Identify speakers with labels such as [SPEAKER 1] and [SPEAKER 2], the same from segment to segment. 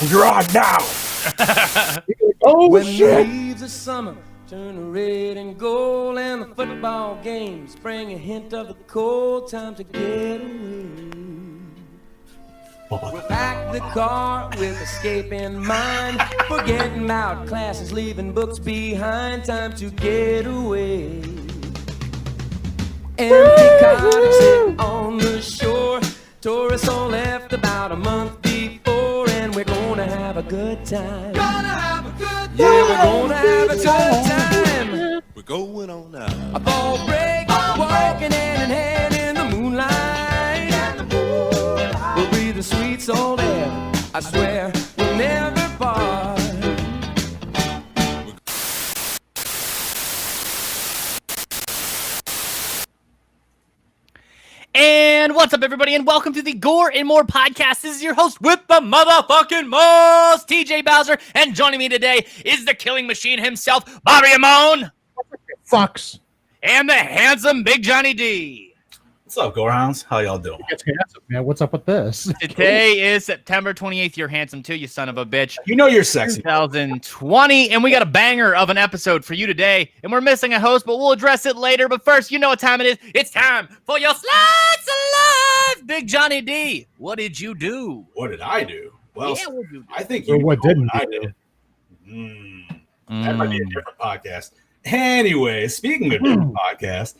[SPEAKER 1] You're on now.
[SPEAKER 2] Oh,
[SPEAKER 3] when
[SPEAKER 2] shit.
[SPEAKER 3] the leaves of summer turn to red and gold, and the football games bring a hint of the cold, time to get away. We'll pack the car with escape in mind, forgetting about classes, leaving books behind, time to get away. Empty cottage sitting on the shore, tourists all left about a month before, and we're gonna have a good time. Gonna have a good time. Yeah, we're gonna have a good time.
[SPEAKER 4] We're going on now.
[SPEAKER 3] A fall break, walking hand in hand in the moonlight. We'll breathe the sweet salt air, I swear we'll never part.
[SPEAKER 5] And what's up, everybody, and welcome to the Gore and More podcast. This is your host with the motherfucking most, TJ Bowser, and joining me today is the killing machine himself, Bobby Amone.
[SPEAKER 2] Fucks.
[SPEAKER 5] And the handsome Big Johnny D.
[SPEAKER 1] What's up, Gorehounds? How y'all doing?
[SPEAKER 2] It's handsome, man. What's up with this?
[SPEAKER 5] Today is September 28th. You're handsome too, you son of a bitch.
[SPEAKER 1] You know you're sexy.
[SPEAKER 5] 2020, and we got a banger of an episode for you today, and we're missing a host, but we'll address it later. But first, you know what time it is. It's time for your slice of life, Big Johnny D. What did you do?
[SPEAKER 1] What did I do? Well,
[SPEAKER 5] Yeah, what'd you do?
[SPEAKER 1] I think
[SPEAKER 2] Or
[SPEAKER 1] you
[SPEAKER 2] what
[SPEAKER 1] know
[SPEAKER 2] didn't
[SPEAKER 1] I
[SPEAKER 2] you
[SPEAKER 1] did. That might be a different podcast. Anyway, speaking of different podcasts,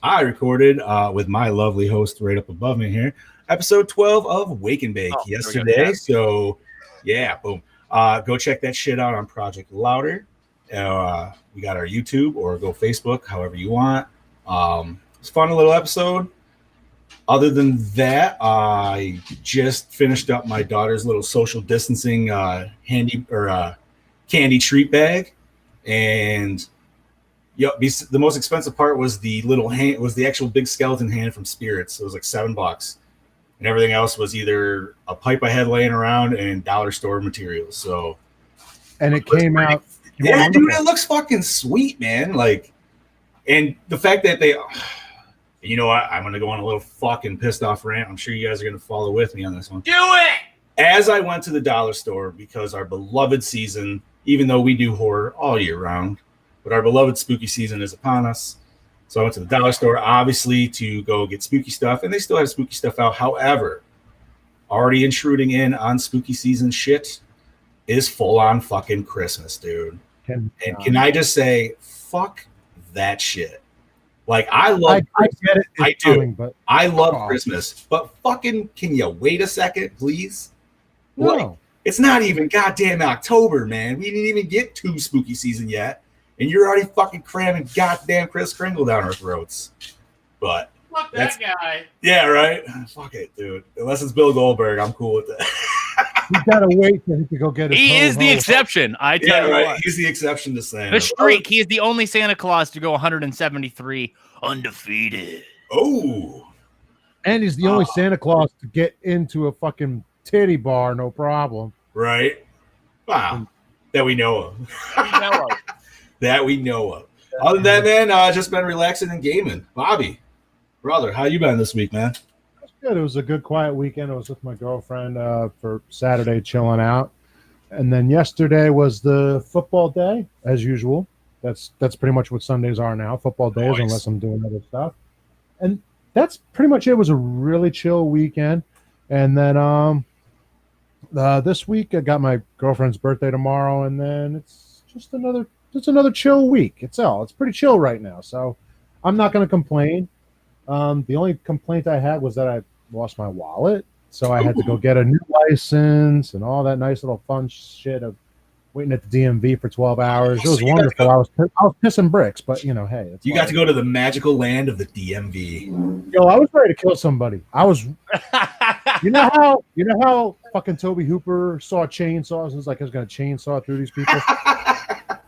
[SPEAKER 1] I recorded with my lovely host right up above me here, episode 12 of Wake and Bake yesterday. So, yeah, boom. Go check that shit out on Project Louder. We got our YouTube, or go Facebook, however you want. It's a fun little episode. Other than that, I just finished up my daughter's little social distancing candy treat bag, and the most expensive part was the little hand, was the actual big skeleton hand from Spirits. It was like $7, and everything else was either a pipe I had laying around and dollar store materials. So,
[SPEAKER 2] And it came out.
[SPEAKER 1] yeah, dude, it looks fucking sweet, man. Like, and the fact that they, you know what, I'm gonna go on a little fucking pissed off rant. I'm sure you guys are gonna follow with me on this one.
[SPEAKER 5] Do it!
[SPEAKER 1] As I went to the dollar store, because our beloved season, even though we do horror all year round, but our beloved spooky season is upon us. So I went to the dollar store, obviously, to go get spooky stuff, and they still have spooky stuff out. However, already intruding in on spooky season shit is full-on fucking Christmas, dude. And can I just say, fuck that shit. Like, I love
[SPEAKER 2] I get it.
[SPEAKER 1] I
[SPEAKER 2] It's
[SPEAKER 1] do.
[SPEAKER 2] coming, but
[SPEAKER 1] I love
[SPEAKER 2] off.
[SPEAKER 1] Christmas, but fucking, can you wait a second, please?
[SPEAKER 2] No.
[SPEAKER 1] Like, it's not even goddamn October, man. We didn't even get to spooky season yet, and you're already fucking cramming goddamn Kris Kringle down our throats. But
[SPEAKER 5] Fuck
[SPEAKER 1] That's-
[SPEAKER 5] that guy.
[SPEAKER 1] yeah, right. Fuck it, dude. Unless it's Bill Goldberg, I'm cool with that.
[SPEAKER 2] You gotta wait for him to go get his
[SPEAKER 5] He is the
[SPEAKER 2] ho-ho.
[SPEAKER 5] exception. I tell
[SPEAKER 1] Yeah,
[SPEAKER 5] you
[SPEAKER 1] right.
[SPEAKER 5] what.
[SPEAKER 1] He's the exception to Santa.
[SPEAKER 5] The streak. He is the only Santa Claus to go 173 undefeated.
[SPEAKER 1] Oh,
[SPEAKER 2] And he's the only Santa Claus to get into a fucking titty bar, no problem.
[SPEAKER 1] right. Wow. That we know of. That we know of. Other than that, man, just been relaxing and gaming. Bobby, brother, how you been this week, man?
[SPEAKER 2] Good. It was a good, quiet weekend. I was with my girlfriend for Saturday, chilling out, and then yesterday was the football day, as usual. That's pretty much what Sundays are now. Football days,
[SPEAKER 1] Nice.
[SPEAKER 2] unless I'm doing other stuff. And that's pretty much it. It was a really chill weekend. And then this week I got my girlfriend's birthday tomorrow, and then it's just another chill week. It's pretty chill right now, so I'm not going to complain. The only complaint I had was that I lost my wallet, so I had to go get a new license and all that nice little fun shit of waiting at the DMV for 12 hours. It was
[SPEAKER 1] So you got to
[SPEAKER 2] wonderful. I was pissing bricks, but you know, hey, it's
[SPEAKER 1] You got to go to the magical land of the DMV.
[SPEAKER 2] Yo, I was ready to kill somebody. I was. You know how fucking Toby Hooper saw chainsaws and was like, I was gonna chainsaw through these people.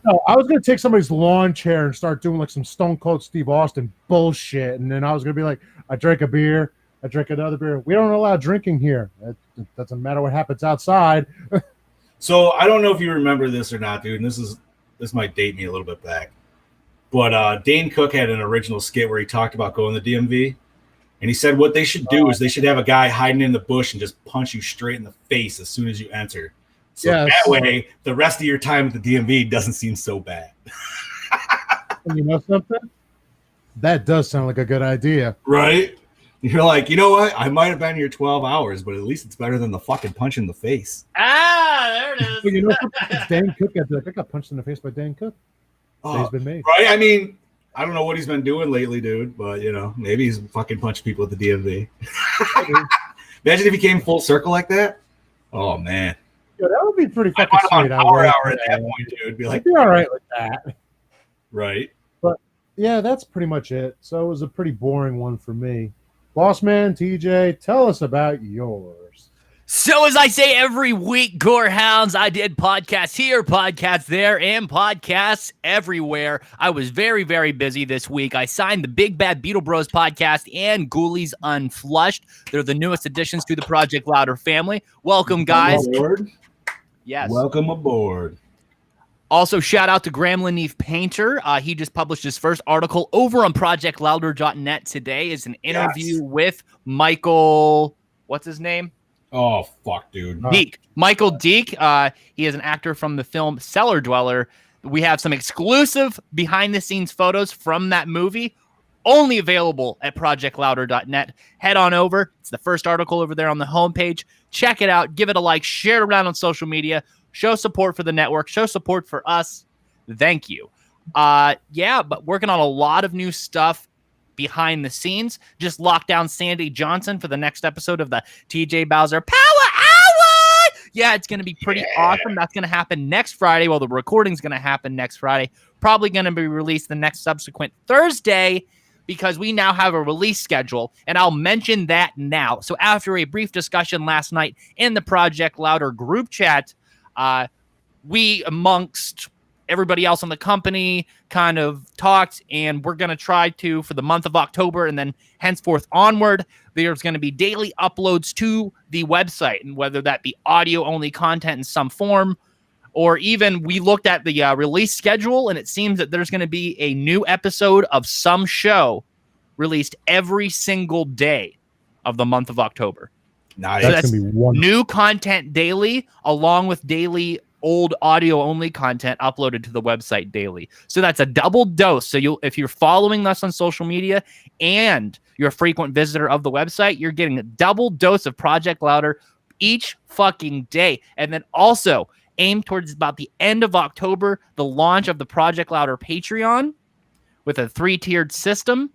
[SPEAKER 2] No, I was gonna take somebody's lawn chair and start doing like some Stone Cold Steve Austin bullshit, and then I was gonna be like, I drank a beer, I drank another beer. We don't allow drinking here. It doesn't matter what happens outside.
[SPEAKER 1] So I don't know if you remember this or not, dude. And this might date me a little bit back, but Dane Cook had an original skit where he talked about going to the DMV, and he said what they should do is they should have a guy hiding in the bush and just punch you straight in the face as soon as you enter. So
[SPEAKER 2] Yes.
[SPEAKER 1] that way, the rest of your time at the DMV doesn't seem so bad.
[SPEAKER 2] And you know something? That does sound like a good idea.
[SPEAKER 1] Right? You're like, you know what? I might have been here 12 hours, but at least it's better than the fucking punch in the face.
[SPEAKER 5] There it
[SPEAKER 2] But
[SPEAKER 5] is.
[SPEAKER 2] you know something? It's Dan Cook. I got punched in the face by Dan Cook. Day's been made.
[SPEAKER 1] Right? I mean, I don't know what he's been doing lately, dude, but maybe he's fucking punched people at the DMV. Imagine if he came full circle like that. Oh man,
[SPEAKER 2] Yeah, that would be pretty
[SPEAKER 1] I'd
[SPEAKER 2] fucking
[SPEAKER 1] want him
[SPEAKER 2] sweet.
[SPEAKER 1] on Power Hour at that point, dude. Be like,
[SPEAKER 2] I'd be all right with that.
[SPEAKER 1] right?
[SPEAKER 2] Yeah, that's pretty much it. So it was a pretty boring one for me. Boss man, TJ, tell us about yours.
[SPEAKER 5] So as I say every week, Gore Hounds, I did podcasts here, podcasts there, and podcasts everywhere. I was very, very busy this week. I signed the Big Bad Beetle Bros podcast and Ghoulies Unflushed. They're the newest additions to the Project Louder family. Welcome, guys.
[SPEAKER 1] Welcome aboard.
[SPEAKER 5] Yes.
[SPEAKER 1] Welcome aboard.
[SPEAKER 5] Also, shout out to Graham Laneef Painter. He just published his first article over on ProjectLouder.net today. It's an interview with Michael, what's his name?
[SPEAKER 1] Oh, fuck, dude.
[SPEAKER 5] Deek. Michael Deek. He is an actor from the film Cellar Dweller. We have some exclusive behind-the-scenes photos from that movie, only available at ProjectLouder.net. Head on over. It's the first article over there on the homepage. Check it out. Give it a like. Share it around on social media. Show support for the network. Show support for us. Thank you. But working on a lot of new stuff behind the scenes. Just locked down Sandy Johnson for the next episode of the TJ Bowser Power Hour. Yeah, it's going to be pretty awesome. That's going to happen next Friday. Well, the recording's going to happen next Friday. Probably going to be released the next subsequent Thursday because we now have a release schedule, and I'll mention that now. So after a brief discussion last night in the Project Louder group chat, we amongst everybody else in the company kind of talked, and we're going to try to, for the month of October and then henceforth onward, there's going to be daily uploads to the website, and whether that be audio only content in some form, or even we looked at the release schedule, and it seems that there's going to be a new episode of some show released every single day of the month of October.
[SPEAKER 1] Nice.
[SPEAKER 5] So
[SPEAKER 2] That's
[SPEAKER 5] that's
[SPEAKER 2] gonna be wonderful.
[SPEAKER 5] new content daily, along with daily old audio only content uploaded to the website daily. So that's a double dose. So if you're following us on social media and you're a frequent visitor of the website, you're getting a double dose of Project Louder each fucking day. And then also aim towards about the end of October, the launch of the Project Louder Patreon with a 3-tiered system.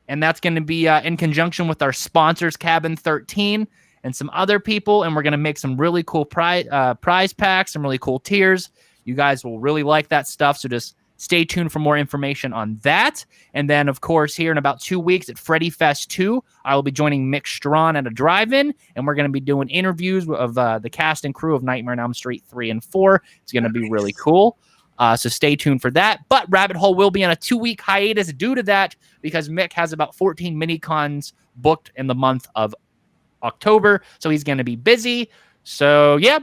[SPEAKER 5] And that's going to be in conjunction with our sponsors, Cabin 13, and some other people, and we're going to make some really cool prize packs, some really cool tiers. You guys will really like that stuff, so just stay tuned for more information on that. And then, of course, here in about 2 weeks at Freddy Fest 2, I will be joining Mick Strawn at a drive-in, and we're going to be doing interviews of the cast and crew of Nightmare on Elm Street 3 and 4. It's going to be really cool. So stay tuned for that. But Rabbit Hole will be on a 2-week hiatus due to that because Mick has about 14 mini-cons booked in the month of October, so he's going to be busy. So yeah,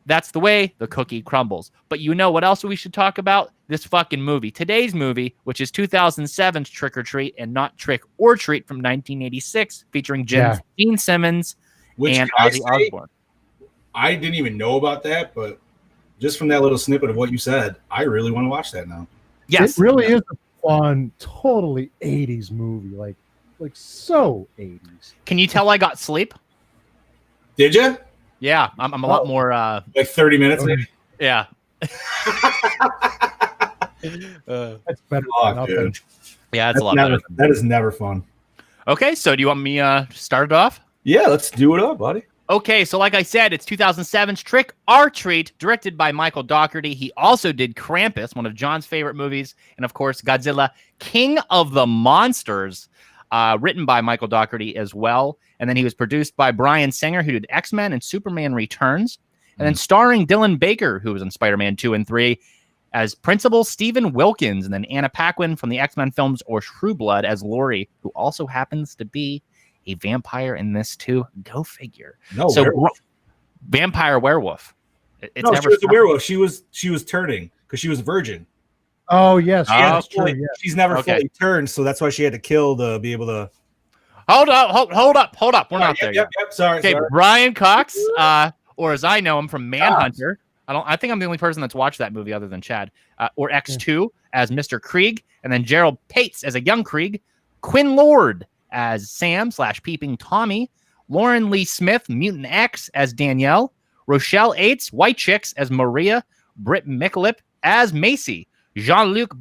[SPEAKER 5] that's the way the cookie crumbles. But you know what else we should talk about? This fucking movie. Today's movie, which is 2007's Trick or Treat and not Trick or Treat from 1986, featuring Gene Simmons and Ozzy Osbourne.
[SPEAKER 1] I didn't even know about that, but just from that little snippet of what you said, I really want to watch that now.
[SPEAKER 5] Yes.
[SPEAKER 2] It really is a fun, totally 80s movie. Like so 80s.
[SPEAKER 5] Can you tell I got sleep?
[SPEAKER 1] Did you?
[SPEAKER 5] Yeah, I'm a lot more.
[SPEAKER 1] Like 30 minutes, maybe?
[SPEAKER 5] Yeah.
[SPEAKER 2] That's better
[SPEAKER 1] Oh,
[SPEAKER 2] than nothing.
[SPEAKER 1] dude.
[SPEAKER 5] Yeah, it's
[SPEAKER 1] That's
[SPEAKER 5] a lot
[SPEAKER 1] never,
[SPEAKER 5] better.
[SPEAKER 1] that is never fun.
[SPEAKER 5] Okay, so do you want me to start it off?
[SPEAKER 1] Yeah, let's do it up, buddy.
[SPEAKER 5] Okay, so like I said, it's 2007's Trick or Treat, directed by Michael Dougherty. He also did Krampus, one of John's favorite movies, and of course, Godzilla, King of the Monsters, written by Michael Dougherty as well. And then he was produced by Bryan Singer, who did X-Men and Superman Returns. And then starring Dylan Baker, who was in Spider-Man 2 and 3, as Principal Stephen Wilkins. And then Anna Paquin from the X-Men films or True Blood as Laurie, who also happens to be a vampire in this too. Go figure.
[SPEAKER 1] No,
[SPEAKER 5] So
[SPEAKER 1] werewolf.
[SPEAKER 5] vampire werewolf. It's
[SPEAKER 1] No,
[SPEAKER 5] never
[SPEAKER 1] she was a
[SPEAKER 5] stopped.
[SPEAKER 1] werewolf. She was turning because she was a virgin.
[SPEAKER 2] Oh yes,
[SPEAKER 5] Oh,
[SPEAKER 2] that's true.
[SPEAKER 1] Fully-
[SPEAKER 2] Yeah.
[SPEAKER 1] She's never
[SPEAKER 5] Okay.
[SPEAKER 1] fully turned, so that's why she had to kill to be able to.
[SPEAKER 5] Hold up. We're not there yet.
[SPEAKER 1] Yep. Sorry.
[SPEAKER 5] Okay,
[SPEAKER 1] Sorry.
[SPEAKER 5] Brian Cox, or as I know him from Manhunter, I think I'm the only person that's watched that movie other than Chad. Or X2 as Mr. Krieg, and then Gerald Pates as a young Krieg, Quinn Lord as Sam/Peeping Tommy, Lauren Lee Smith, Mutant X as Danielle, Rochelle Aites, White Chicks as Maria, Britt Mickelip as Macy, Jean-Luc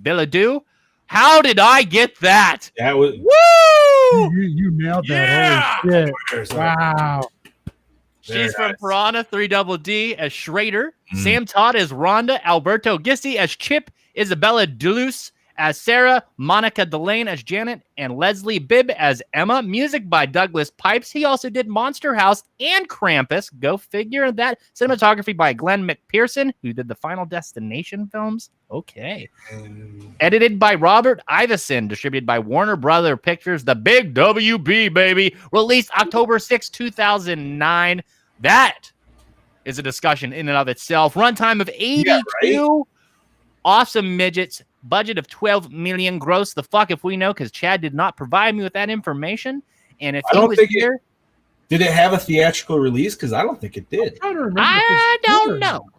[SPEAKER 5] Belledoux. How did I get that?
[SPEAKER 1] That was
[SPEAKER 5] Woo!
[SPEAKER 2] You nailed that.
[SPEAKER 5] Yeah!
[SPEAKER 2] Holy shit. Wow.
[SPEAKER 5] She's from Piranha 3DD as Schrader, Sam Todd as Rhonda, Alberto Gisti as Chip, Isabella Duluce as Sarah, Monica Delane as Janet, and Leslie Bibb as Emma. Music by Douglas Pipes. He also did Monster House and Krampus. Go figure that. Cinematography by Glenn McPherson, who did the Final Destination films. Okay. Edited by Robert Iveson. Distributed by Warner Brother Pictures. The Big WB, baby. Released October 6, 2009. That is a discussion in and of itself. Runtime of 82. Yeah, right? Awesome midgets. Budget of 12 million. Gross the fuck if we know, because Chad did not provide me with that information. And if he was here,
[SPEAKER 1] did it have a theatrical release? Because I don't think it did.
[SPEAKER 5] I don't know.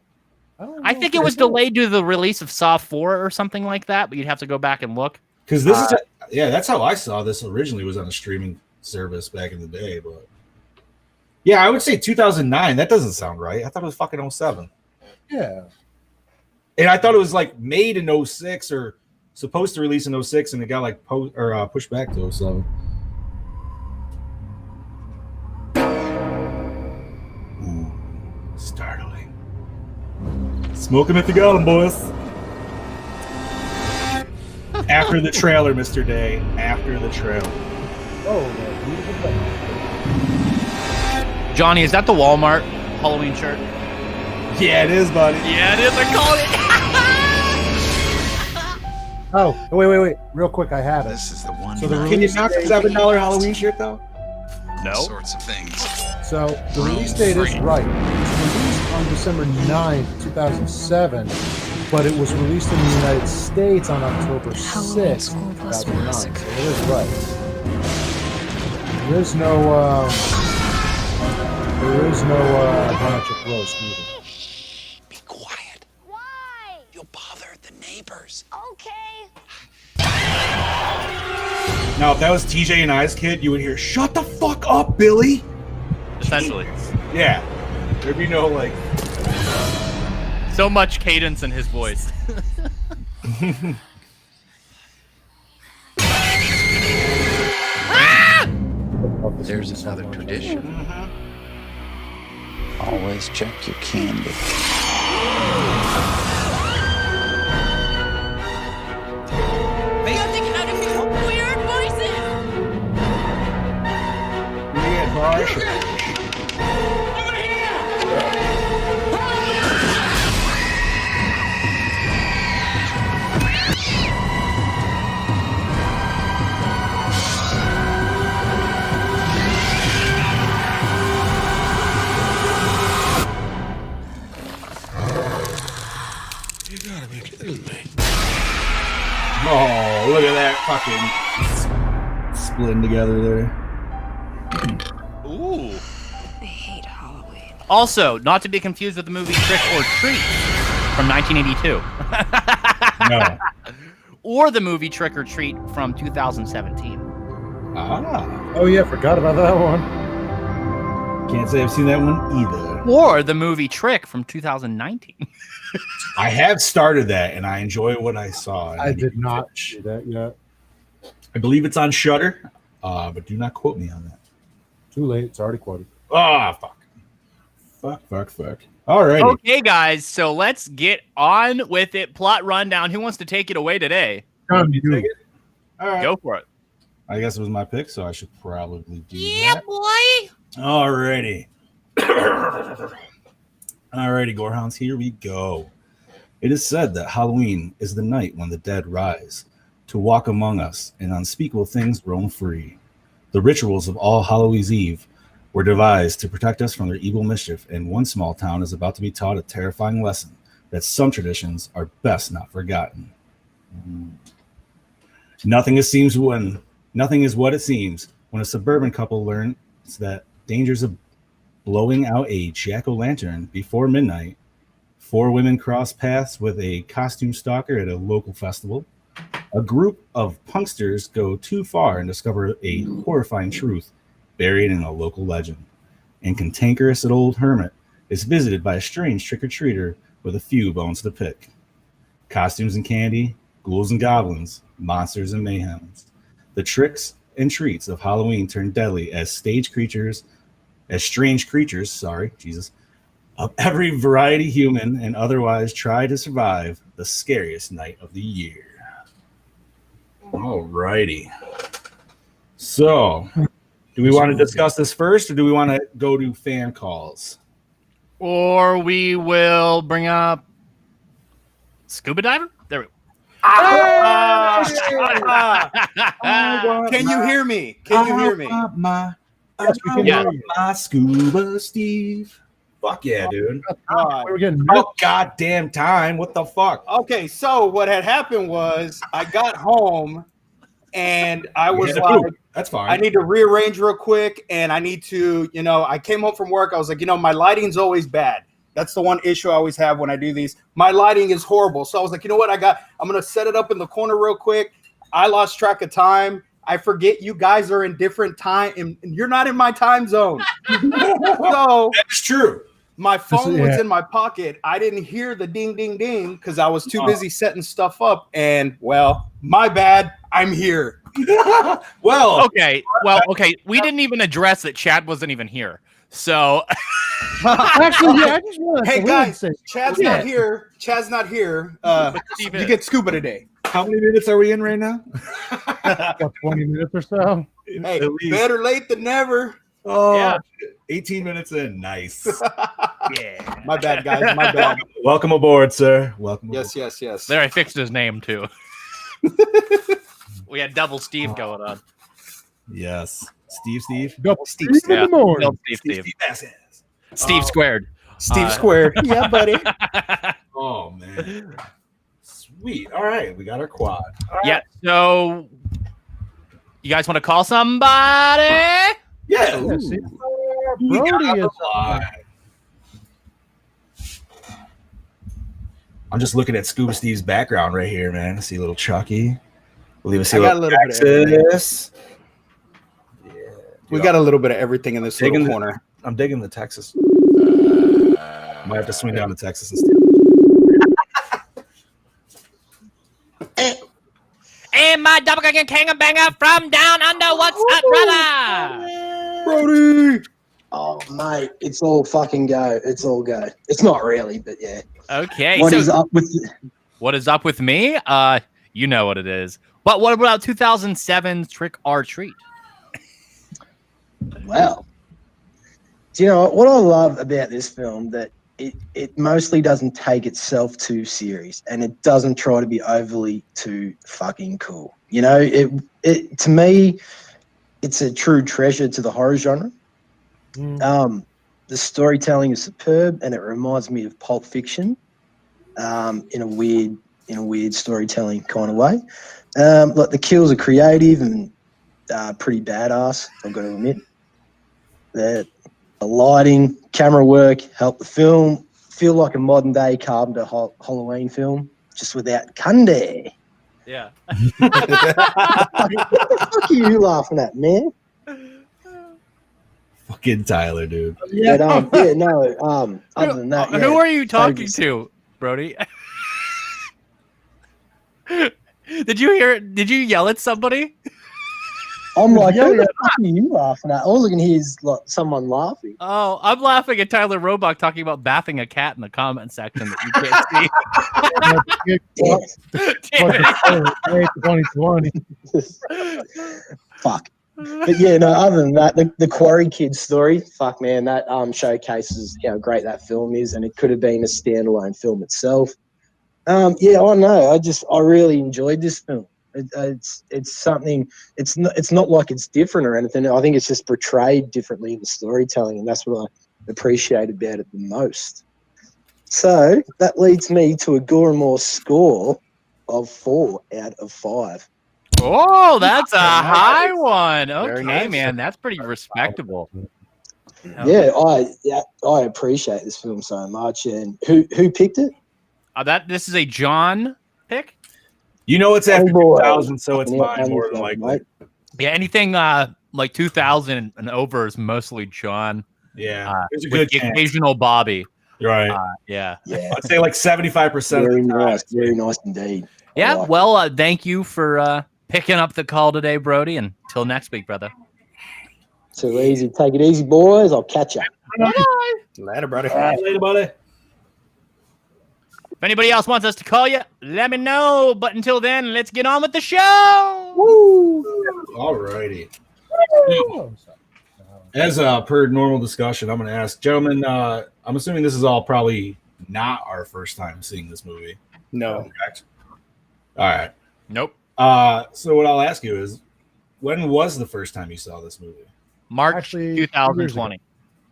[SPEAKER 5] I think it was delayed due to the release of Saw 4 or something like that, but you'd have to go back and look.
[SPEAKER 1] Because this is that's how I saw this originally, was on a streaming service back in the day. But yeah, I would say 2009. That doesn't sound right. I thought it was fucking 07.
[SPEAKER 2] Yeah.
[SPEAKER 1] And I thought it was like made in 06 or supposed to release in 06, and it got like pushed back to 07. Ooh, startling. Smoking at the Golem, boys. After the trailer, Mr. Day. After the trailer.
[SPEAKER 2] Oh,
[SPEAKER 5] Johnny, is that the Walmart Halloween shirt?
[SPEAKER 1] Yeah, it is, buddy.
[SPEAKER 5] Yeah, it is. I called it.
[SPEAKER 2] Oh, wait. Real quick, I have it.
[SPEAKER 4] This is the one.
[SPEAKER 2] So
[SPEAKER 1] can you knock a $7 Halloween shirt, though?
[SPEAKER 5] No.
[SPEAKER 4] All sorts of things.
[SPEAKER 2] So the release date is right. It was released on December 9th, 2007, but it was released in the United States on October 6th, 2009. So it is right. There is no how much it grows either.
[SPEAKER 4] Be quiet.
[SPEAKER 6] Why?
[SPEAKER 4] You'll bother the neighbors.
[SPEAKER 6] Okay.
[SPEAKER 1] Now, if that was TJ and I's kid, you would hear, "Shut the fuck up, Billy."
[SPEAKER 5] Essentially.
[SPEAKER 1] Yeah. There'd be no, like...
[SPEAKER 5] So much cadence in his voice.
[SPEAKER 4] There's another tradition. Always check your candy.
[SPEAKER 6] You're thinking out of your weird voices.
[SPEAKER 1] Yeah, boy.
[SPEAKER 6] Over here.
[SPEAKER 4] You gotta be kidding me.
[SPEAKER 1] Oh, look at that fucking splitting together there.
[SPEAKER 5] Ooh.
[SPEAKER 6] I hate Halloween.
[SPEAKER 5] Also, not to be confused with the movie Trick or Treat from 1982.
[SPEAKER 1] No.
[SPEAKER 5] Or the movie Trick or Treat from 2017.
[SPEAKER 1] Ah.
[SPEAKER 2] Oh yeah, forgot about that one.
[SPEAKER 1] Can't say I've seen that one either.
[SPEAKER 5] Or the movie Trick from 2019.
[SPEAKER 1] I have started that, and I enjoy what I saw.
[SPEAKER 2] I did not see that yet.
[SPEAKER 1] I believe it's on Shudder, but do not quote me on that.
[SPEAKER 2] Too late. It's already quoted.
[SPEAKER 1] Ah, fuck. All right.
[SPEAKER 5] Okay, guys, so let's get on with it. Plot rundown. Who wants to take it away today?
[SPEAKER 1] All right.
[SPEAKER 5] Go for it.
[SPEAKER 1] I guess it was my pick, so I should probably do
[SPEAKER 6] Yeah,
[SPEAKER 1] that.
[SPEAKER 6] boy.
[SPEAKER 1] Alrighty. Alrighty, Gorehounds, here we go. It is said that Halloween is the night when the dead rise to walk among us and unspeakable things roam free. The rituals of All Hallows' Eve were devised to protect us from their evil mischief, and one small town is about to be taught a terrifying lesson that some traditions are best not forgotten. Nothing is what it seems when a suburban couple learns that dangers of blowing out a jack-o'-lantern before midnight 4 women cross paths with a costume stalker at a local festival. A group of punksters go too far and discover a horrifying truth buried in a local legend. And cantankerous old hermit is visited by a strange trick-or-treater with a few bones to pick. Costumes and candy, ghouls and goblins, monsters and mayhems. The tricks and treats of Halloween turn deadly as strange creatures, of every variety human and otherwise try to survive the scariest night of the year. Alrighty. So, do we want to discuss this first, or do we want to go to fan calls?
[SPEAKER 5] Or we will bring up scuba diver. There we go.
[SPEAKER 7] Can you hear me? Can you hear me?
[SPEAKER 1] My scuba Steve. Fuck yeah, dude.
[SPEAKER 2] We were getting
[SPEAKER 1] Oh, goddamn time. What the fuck?
[SPEAKER 7] Okay, so what had happened was I got home and I was
[SPEAKER 1] Yeah,
[SPEAKER 7] like,
[SPEAKER 1] that's fine.
[SPEAKER 7] I need to rearrange real quick, and I need to, I came home from work. I was like, my lighting's always bad. That's the one issue I always have when I do these. My lighting is horrible. So I was like, you know what? I'm going to set it up in the corner real quick. I lost track of time. I forget you guys are in different time, and you're not in my time zone. So
[SPEAKER 1] That's true.
[SPEAKER 7] my phone was in my pocket. I didn't hear the ding, ding, ding because I was too busy setting stuff up. And, well, my bad. I'm here.
[SPEAKER 1] Well,
[SPEAKER 5] Okay. We didn't even address that Chad wasn't even here. So
[SPEAKER 2] Actually, yeah, I just realized
[SPEAKER 7] Hey,
[SPEAKER 2] that we
[SPEAKER 7] guys,
[SPEAKER 2] didn't say-
[SPEAKER 7] Chad's not here. Chad's not here.
[SPEAKER 5] Steve
[SPEAKER 7] You
[SPEAKER 5] is.
[SPEAKER 7] get scuba today.
[SPEAKER 1] how many minutes are we in right now?
[SPEAKER 2] about 20 minutes or so.
[SPEAKER 7] Hey,
[SPEAKER 1] At least.
[SPEAKER 7] better late than never.
[SPEAKER 1] Oh,
[SPEAKER 5] Yeah.
[SPEAKER 1] 18 minutes in. Nice.
[SPEAKER 5] yeah.
[SPEAKER 7] My bad, guys. My bad.
[SPEAKER 1] Welcome aboard, sir. Welcome
[SPEAKER 7] Yes,
[SPEAKER 1] aboard.
[SPEAKER 7] yes.
[SPEAKER 5] There, I fixed his name too. We had double Steve going on.
[SPEAKER 1] Yes. Steve.
[SPEAKER 2] Go
[SPEAKER 7] Steve,
[SPEAKER 2] Steve in the morning.
[SPEAKER 5] No, Steve.
[SPEAKER 1] Steve.
[SPEAKER 5] Steve squared.
[SPEAKER 7] Steve Squared. Yeah, buddy.
[SPEAKER 1] Oh, man. Sweet. All right. We got our quad. All right.
[SPEAKER 5] Yeah. So, you guys want to call somebody?
[SPEAKER 1] Yeah.
[SPEAKER 2] Yeah,
[SPEAKER 1] Ooh.
[SPEAKER 2] see,
[SPEAKER 1] We got
[SPEAKER 2] Brody
[SPEAKER 1] the
[SPEAKER 2] is
[SPEAKER 1] line. I'm just looking at Scuba Steve's background right here, man. I see a little Chucky. We'll even see
[SPEAKER 7] I got a little bit of everything.
[SPEAKER 1] Texas. Yeah.
[SPEAKER 7] We got a little bit of everything in this little corner.
[SPEAKER 1] I'm digging the Texas. Might have to swing down to Texas and steal.
[SPEAKER 5] And my doppelganger king and banger from down under. What's up, brother?
[SPEAKER 7] Brody.
[SPEAKER 8] Oh, mate, it's all fucking go. It's all go. It's not really, but yeah.
[SPEAKER 5] Okay.
[SPEAKER 8] What
[SPEAKER 5] so
[SPEAKER 8] is up with
[SPEAKER 5] what is up with me? You know what it is. But what about 2007's Trick or Treat?
[SPEAKER 8] Well, do you know what I love about this film? That it mostly doesn't take itself too serious, and it doesn't try to be overly too fucking cool. You know, it to me, it's a true treasure to the horror genre. The storytelling is superb, and it reminds me of Pulp Fiction, in a weird storytelling kind of way. Like the kills are creative and pretty badass, I've got to admit. The lighting, camera work help the film feel like a modern day Carpenter Halloween film, just without Cundy.
[SPEAKER 5] Yeah.
[SPEAKER 8] What the fuck are you laughing at, man?
[SPEAKER 1] Fucking Tyler, dude.
[SPEAKER 8] But, other than that,
[SPEAKER 5] Who are you talking to, Brody? Did you hear? Did you yell at somebody?
[SPEAKER 8] I'm like, who the fuck are you laughing at? All I can hear is like someone laughing.
[SPEAKER 5] Oh, I'm laughing at Tyler Roebuck talking about bathing a cat in the comment section that you can't see. Damn it.
[SPEAKER 2] 2020.
[SPEAKER 8] Fuck. But yeah, no, other than that, the Quarry Kids story, fuck man, that showcases how great that film is, and it could have been a standalone film itself. Yeah, I know. I really enjoyed this film. It's something. It's not like it's different or anything. I think it's just portrayed differently in the storytelling, and that's what I appreciate about it the most. So that leads me to a Gore and More score of 4 out of 5.
[SPEAKER 5] Oh, that's a high one.
[SPEAKER 7] Very
[SPEAKER 5] Okay,
[SPEAKER 7] nice.
[SPEAKER 5] man, that's pretty respectable.
[SPEAKER 8] Yeah, I appreciate this film so much. And who picked it?
[SPEAKER 5] This is a John pick.
[SPEAKER 1] You know it's after
[SPEAKER 8] boy.
[SPEAKER 1] 2000, so it's
[SPEAKER 8] Yeah,
[SPEAKER 1] mine more than
[SPEAKER 8] yourself,
[SPEAKER 1] likely.
[SPEAKER 8] mate.
[SPEAKER 5] Yeah, anything like 2000 and over is mostly John.
[SPEAKER 1] Yeah, there's a
[SPEAKER 5] with
[SPEAKER 1] good
[SPEAKER 5] the
[SPEAKER 1] chance.
[SPEAKER 5] occasional Bobby.
[SPEAKER 1] Right.
[SPEAKER 8] Yeah,
[SPEAKER 1] I'd say like 75%
[SPEAKER 8] very
[SPEAKER 1] of the time.
[SPEAKER 8] nice, very nice indeed. I
[SPEAKER 5] Yeah,
[SPEAKER 8] like
[SPEAKER 5] well, thank you for picking up the call today, Brody. And until next week, brother.
[SPEAKER 8] it. Too easy. Take it easy, boys. I'll catch you.
[SPEAKER 7] Later, brother.
[SPEAKER 1] Later, buddy.
[SPEAKER 5] If anybody else wants us to call you, let me know. But until then, let's get on with the show.
[SPEAKER 1] All righty. As per normal discussion, I'm going to ask, gentlemen, I'm assuming this is all probably not our first time seeing this movie.
[SPEAKER 7] No.
[SPEAKER 1] Correct? All right.
[SPEAKER 5] Nope.
[SPEAKER 1] So what I'll ask you is, when was the first time you saw this movie?
[SPEAKER 5] March
[SPEAKER 2] Actually,
[SPEAKER 5] 2020.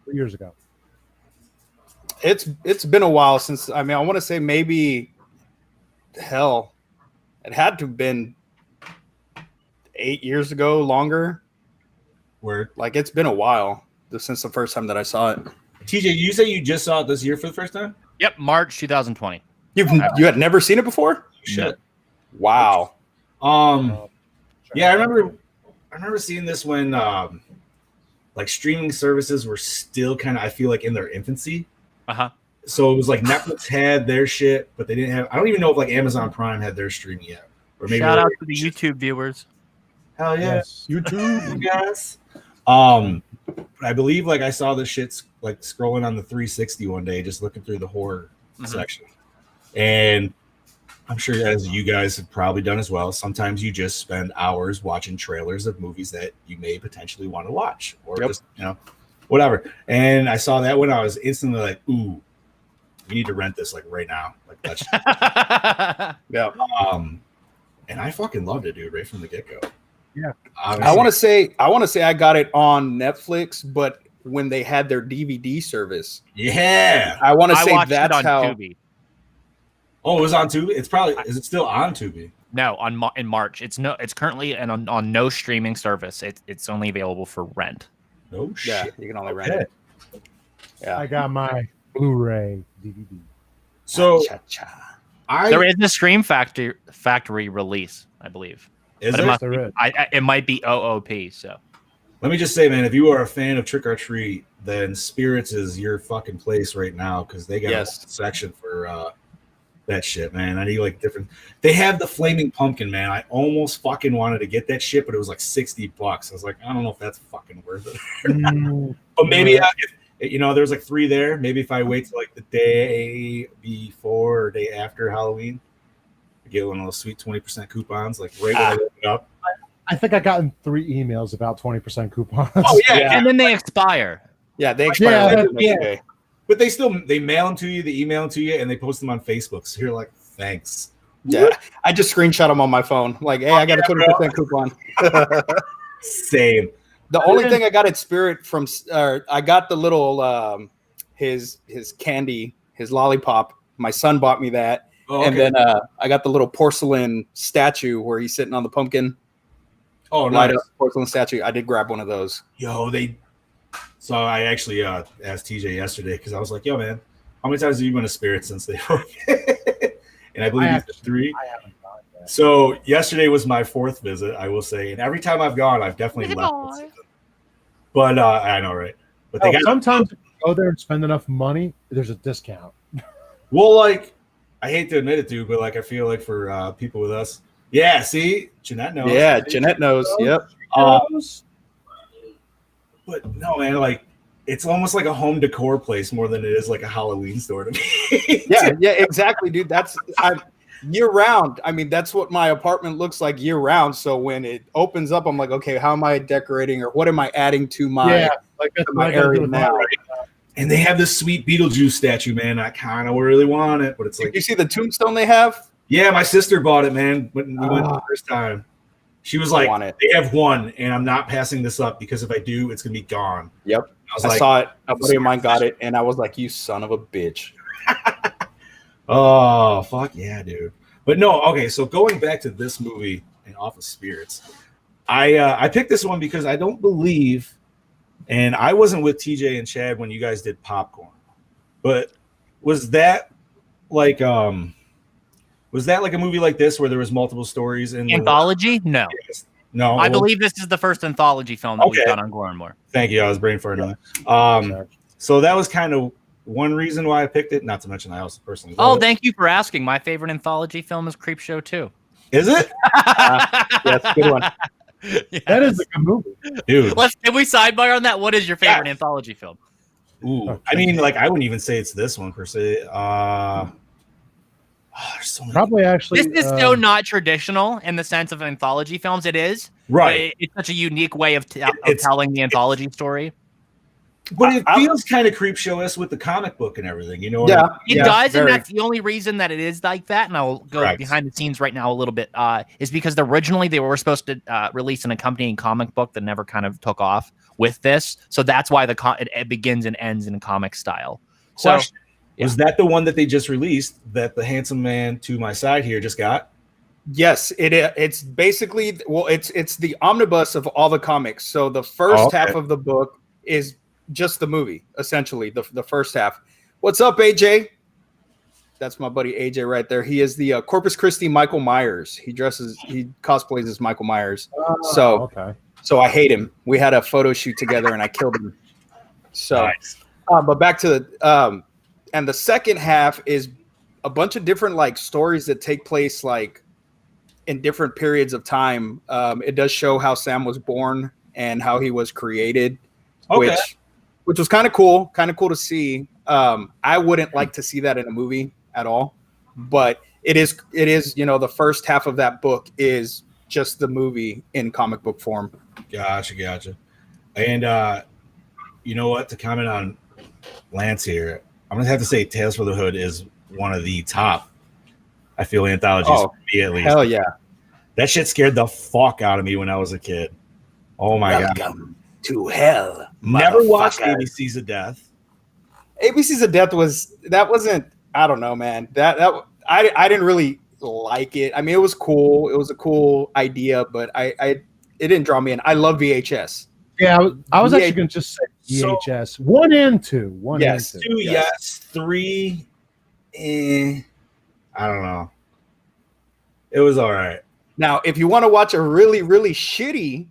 [SPEAKER 2] 3 years ago.
[SPEAKER 7] It's been a while since. I mean, I want to say maybe, hell, it had to have been 8 years ago, longer.
[SPEAKER 1] Word.
[SPEAKER 7] Like it's been a while since the first time that I saw it.
[SPEAKER 1] TJ, you say you just saw it this year for the first time?
[SPEAKER 5] Yep, March 2020.
[SPEAKER 7] You had never seen it before?
[SPEAKER 1] Shit.
[SPEAKER 7] Wow.
[SPEAKER 1] Yeah, I remember seeing this when like streaming services were still kind of, I feel like, in their infancy.
[SPEAKER 5] Uh-huh.
[SPEAKER 1] So it was like Netflix had their shit, but they didn't have. I don't even know if like Amazon Prime had their streaming yet. Or maybe
[SPEAKER 5] Shout out to the YouTube viewers.
[SPEAKER 1] Hell yeah,
[SPEAKER 2] Yes.
[SPEAKER 1] YouTube, you guys. I believe like I saw this shit like scrolling on the 360 one day, just looking through the horror section, and I'm sure as you guys have probably done as well. Sometimes you just spend hours watching trailers of movies that you may potentially want to watch, or just whatever. And I saw that when I was instantly like, "Ooh, we need to rent this like right now." Like that's
[SPEAKER 7] Yeah.
[SPEAKER 1] And I fucking loved it, dude, right from the get go.
[SPEAKER 2] Yeah.
[SPEAKER 7] I want to say I got it on Netflix, but when they had their DVD service.
[SPEAKER 1] Yeah.
[SPEAKER 7] I want to say
[SPEAKER 5] watched
[SPEAKER 7] that's
[SPEAKER 5] it on
[SPEAKER 7] how.
[SPEAKER 5] Tubi.
[SPEAKER 1] Oh, it was on Tubi? It's probably, is it still on Tubi?
[SPEAKER 5] No, in March. It's currently on no streaming service. It's only available for rent.
[SPEAKER 1] Oh shit.
[SPEAKER 7] Yeah, you can only rent it. Yeah.
[SPEAKER 2] I got my Blu-ray DVD.
[SPEAKER 1] So
[SPEAKER 7] Cha-cha.
[SPEAKER 5] There is a Scream Factory release, I believe.
[SPEAKER 1] Is
[SPEAKER 5] But
[SPEAKER 1] there?
[SPEAKER 5] it must
[SPEAKER 2] There
[SPEAKER 5] be,
[SPEAKER 2] is.
[SPEAKER 5] it might be OOP. So
[SPEAKER 1] Let me just say, man, if you are a fan of Trick or Treat, then Spirits is your fucking place right now because they got a section for that shit, man. I need like different. They have the flaming pumpkin, man. I almost fucking wanted to get that shit, but it was like $60. I was like, I don't know if that's fucking worth it. But maybe there's like 3 there. Maybe if I wait till like the day before or day after Halloween, I get one of those sweet 20% coupons, like right when I look it up.
[SPEAKER 2] I think I gotten 3 emails about 20% coupons.
[SPEAKER 1] Oh yeah.
[SPEAKER 5] and then they expire.
[SPEAKER 7] Yeah, they expire like the next day.
[SPEAKER 1] But they mail them to you, they email them to you, and they post them on Facebook. So you're like, thanks.
[SPEAKER 7] Yeah, I just screenshot them on my phone. Like, hey, I got a 20% coupon.
[SPEAKER 1] Same.
[SPEAKER 7] The only thing I got at Spirit from, I got the little his candy, his lollipop. My son bought me that, and then I got the little porcelain statue where he's sitting on the pumpkin.
[SPEAKER 1] Oh,
[SPEAKER 7] light
[SPEAKER 1] nice.
[SPEAKER 7] up porcelain statue. I did grab one of those.
[SPEAKER 1] Yo, So I actually asked TJ yesterday because I was like, yo, man, how many times have you been to Spirit since they were? And I believe it's 3.
[SPEAKER 2] I haven't gone yet.
[SPEAKER 1] So yesterday was my 4th visit, I will say. And every time I've gone, I've definitely left with something. But I know, right? But they got
[SPEAKER 2] sometimes if you go there and spend enough money, there's a discount.
[SPEAKER 1] well, like, I hate to admit it, dude, but like I feel like for people with us, yeah, see, Jeanette knows.
[SPEAKER 7] Yeah, Jeanette knows. Yep.
[SPEAKER 1] But no, man, like it's almost like a home decor place more than it is like a Halloween store to me.
[SPEAKER 7] Yeah, exactly, dude. That's year round. I mean, that's what my apartment looks like year round. So when it opens up, I'm like, okay, how am I decorating or what am I adding to my my area now?
[SPEAKER 1] And they have this sweet Beetlejuice statue, man. I kind of really want it, but it's like
[SPEAKER 7] you see the tombstone they have?
[SPEAKER 1] Yeah, my sister bought it, man. When we went the first time, she was like, "They have one, and I'm not passing this up because if I do, it's gonna be gone."
[SPEAKER 7] Yep, I saw it. A buddy of mine got it, and I was like, "You son of a bitch!"
[SPEAKER 1] Oh fuck yeah, dude! But no, okay. So going back to this movie and off of Spirits, I picked this one because I don't believe And I wasn't with TJ and Chad when you guys did Popcorn, but was that like a movie like this where there was multiple stories in
[SPEAKER 5] Anthology? No.
[SPEAKER 1] No,
[SPEAKER 5] I believe this is the first anthology film that we've
[SPEAKER 1] Okay.
[SPEAKER 5] done on Gore and More.
[SPEAKER 1] Thank you. I was brain farting on that. So that was kind of one reason why I picked it. Not to mention I also personally love it.
[SPEAKER 5] Thank you for asking. My favorite anthology film is Creepshow 2.
[SPEAKER 1] Is it?
[SPEAKER 7] Yes, good one.
[SPEAKER 5] Yes.
[SPEAKER 2] That is a good movie.
[SPEAKER 1] Dude.
[SPEAKER 5] Can we sidebar on that? What is your favorite anthology film?
[SPEAKER 1] Ooh. I mean, like, I wouldn't even say it's this one per se. There's so many.
[SPEAKER 2] Probably actually.
[SPEAKER 5] This is so not traditional in the sense of anthology films. It is.
[SPEAKER 1] Right.
[SPEAKER 5] It's such a unique way of telling the anthology story.
[SPEAKER 1] But it feels kind of Creepshow-esque with the comic book and everything, you know?
[SPEAKER 7] Yeah.
[SPEAKER 5] It does, and that's the only reason that it is like that. And I'll go
[SPEAKER 1] Correct.
[SPEAKER 5] behind the scenes right now a little bit. Is because originally they were supposed to release an accompanying comic book that never kind of took off with this. So that's why it begins and ends in comic style.
[SPEAKER 1] Question. Was that the one that they just released that the handsome man to my side here just got?
[SPEAKER 7] Yes, it's basically it's the omnibus of all the comics. So the first half of the book is just the movie, essentially the first half. What's up, AJ? That's my buddy AJ right there. He is the Corpus Christi Michael Myers. He cosplays as Michael Myers. So I hate him. We had a photo shoot together and I killed him. So,
[SPEAKER 1] Nice.
[SPEAKER 7] but back to the and the second half is a bunch of different like stories that take place like in different periods of time. It does show how Sam was born and how he was created, which was kind of cool to see. I wouldn't like to see that in a movie at all, but it is, the first half of that book is just the movie in comic book form.
[SPEAKER 1] Gotcha. And you know what? To comment on Lance here, I'm gonna have to say Tales from the Hood is one of the top, I feel, anthologies for me at least.
[SPEAKER 7] Hell yeah.
[SPEAKER 1] That shit scared the fuck out of me when I was a kid. Oh my god.
[SPEAKER 7] To hell.
[SPEAKER 1] Never watched ABC's of Death.
[SPEAKER 7] ABC's of Death wasn't, I don't know, man. I didn't really like it. I mean, it was cool. It was a cool idea, but it didn't draw me in. I love VHS.
[SPEAKER 2] Yeah, I was actually going to just say VHS. 1 and 2.
[SPEAKER 7] Yes.
[SPEAKER 2] 2.
[SPEAKER 1] 2, yes. 3, I don't know. It was all right.
[SPEAKER 7] Now, if you want to watch a really, really shitty,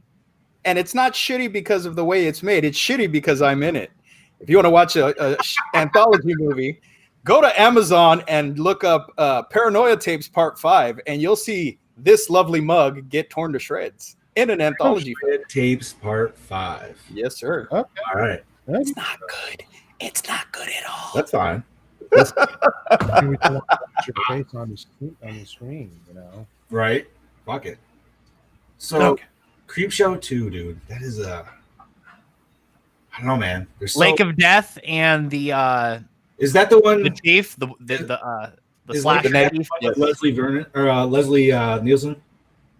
[SPEAKER 7] and it's not shitty because of the way it's made, it's shitty because I'm in it. If you want to watch a anthology movie, go to Amazon and look up Paranoia Tapes Part 5, and you'll see this lovely mug get torn to shreds in an anthology.
[SPEAKER 1] Tapes Part 5.
[SPEAKER 7] Yes, sir.
[SPEAKER 2] Okay.
[SPEAKER 1] All right.
[SPEAKER 7] It's not good. It's not good at all.
[SPEAKER 1] That's fine.
[SPEAKER 2] You can watch your face on the screen, you know.
[SPEAKER 1] Right. Fuck it. So, Creepshow 2, dude. That is I don't know, man.
[SPEAKER 5] Lake of Death and the
[SPEAKER 1] is that the one?
[SPEAKER 5] the chief, the slasher chief.
[SPEAKER 1] Leslie Vernon or Leslie Nielsen?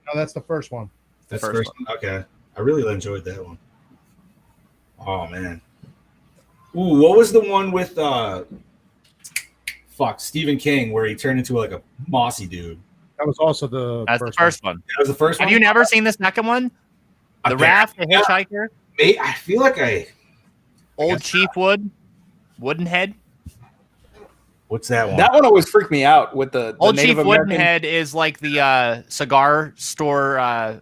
[SPEAKER 2] No, that's the first one.
[SPEAKER 1] That's the first one. Okay. I really enjoyed that one. Oh man. Ooh, what was the one with Stephen King where he turned into like a mossy dude?
[SPEAKER 2] That was also the
[SPEAKER 5] first one.
[SPEAKER 1] That was the first one.
[SPEAKER 5] Have you never seen the second one? The Raft, the Hitchhiker?
[SPEAKER 1] I feel like
[SPEAKER 5] Old Chief Woodenhead.
[SPEAKER 1] What's that one?
[SPEAKER 7] That one always freaked me out with the
[SPEAKER 5] Old
[SPEAKER 7] Native
[SPEAKER 5] Chief
[SPEAKER 7] American.
[SPEAKER 5] Woodenhead is like the cigar store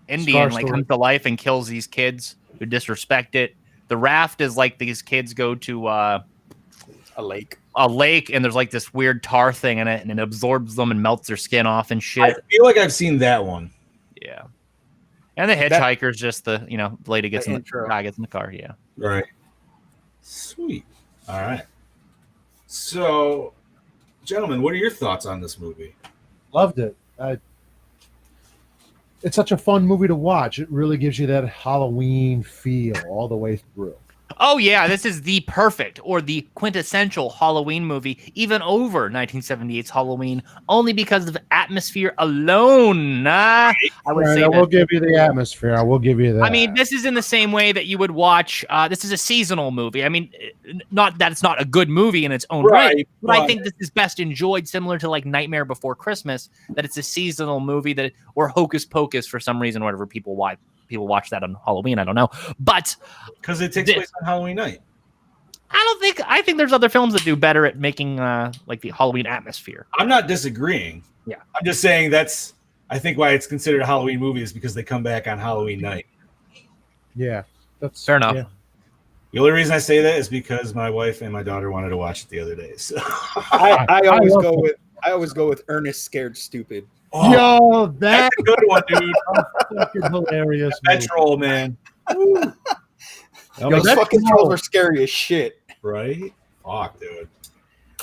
[SPEAKER 5] Indian, like comes to life and kills these kids who disrespect it. The Raft is like these kids go to
[SPEAKER 7] a lake,
[SPEAKER 5] and there's like this weird tar thing in it, and it absorbs them and melts their skin off and shit.
[SPEAKER 1] I feel like I've seen that one.
[SPEAKER 5] Yeah. And the Hitchhiker's just the lady gets
[SPEAKER 7] the
[SPEAKER 5] guy gets in the car. Yeah.
[SPEAKER 1] Right. Sweet. All right. So, gentlemen, what are your thoughts on this movie?
[SPEAKER 2] Loved it. It's such a fun movie to watch. It really gives you that Halloween feel all the way through.
[SPEAKER 5] Oh, yeah, this is the perfect or the quintessential Halloween movie, even over 1978's Halloween, only because of atmosphere alone. I would say
[SPEAKER 2] I will give you the atmosphere. I will give you that.
[SPEAKER 5] I mean, this is in the same way that you would watch. This is a seasonal movie. I mean, not that it's not a good movie in its own right, but I think this is best enjoyed similar to like Nightmare Before Christmas, that it's a seasonal movie or Hocus Pocus for some reason, whatever people people watch that on Halloween. I don't know, but
[SPEAKER 1] because it takes place on Halloween night.
[SPEAKER 5] I think there's other films that do better at making like the Halloween atmosphere.
[SPEAKER 1] I'm not disagreeing.
[SPEAKER 5] Yeah,
[SPEAKER 1] I'm just saying I think why it's considered a Halloween movie is because they come back on Halloween night.
[SPEAKER 2] Yeah, that's
[SPEAKER 5] fair enough.
[SPEAKER 2] Yeah.
[SPEAKER 1] The only reason I say that is because my wife and my daughter wanted to watch it the other day. So
[SPEAKER 7] I always go with Ernest Scared Stupid.
[SPEAKER 1] Oh,
[SPEAKER 2] Yo,
[SPEAKER 1] that's a good one, dude.
[SPEAKER 2] fucking hilarious.
[SPEAKER 1] That troll, man.
[SPEAKER 7] Those fucking trolls are scary as shit.
[SPEAKER 1] Right? Fuck, dude.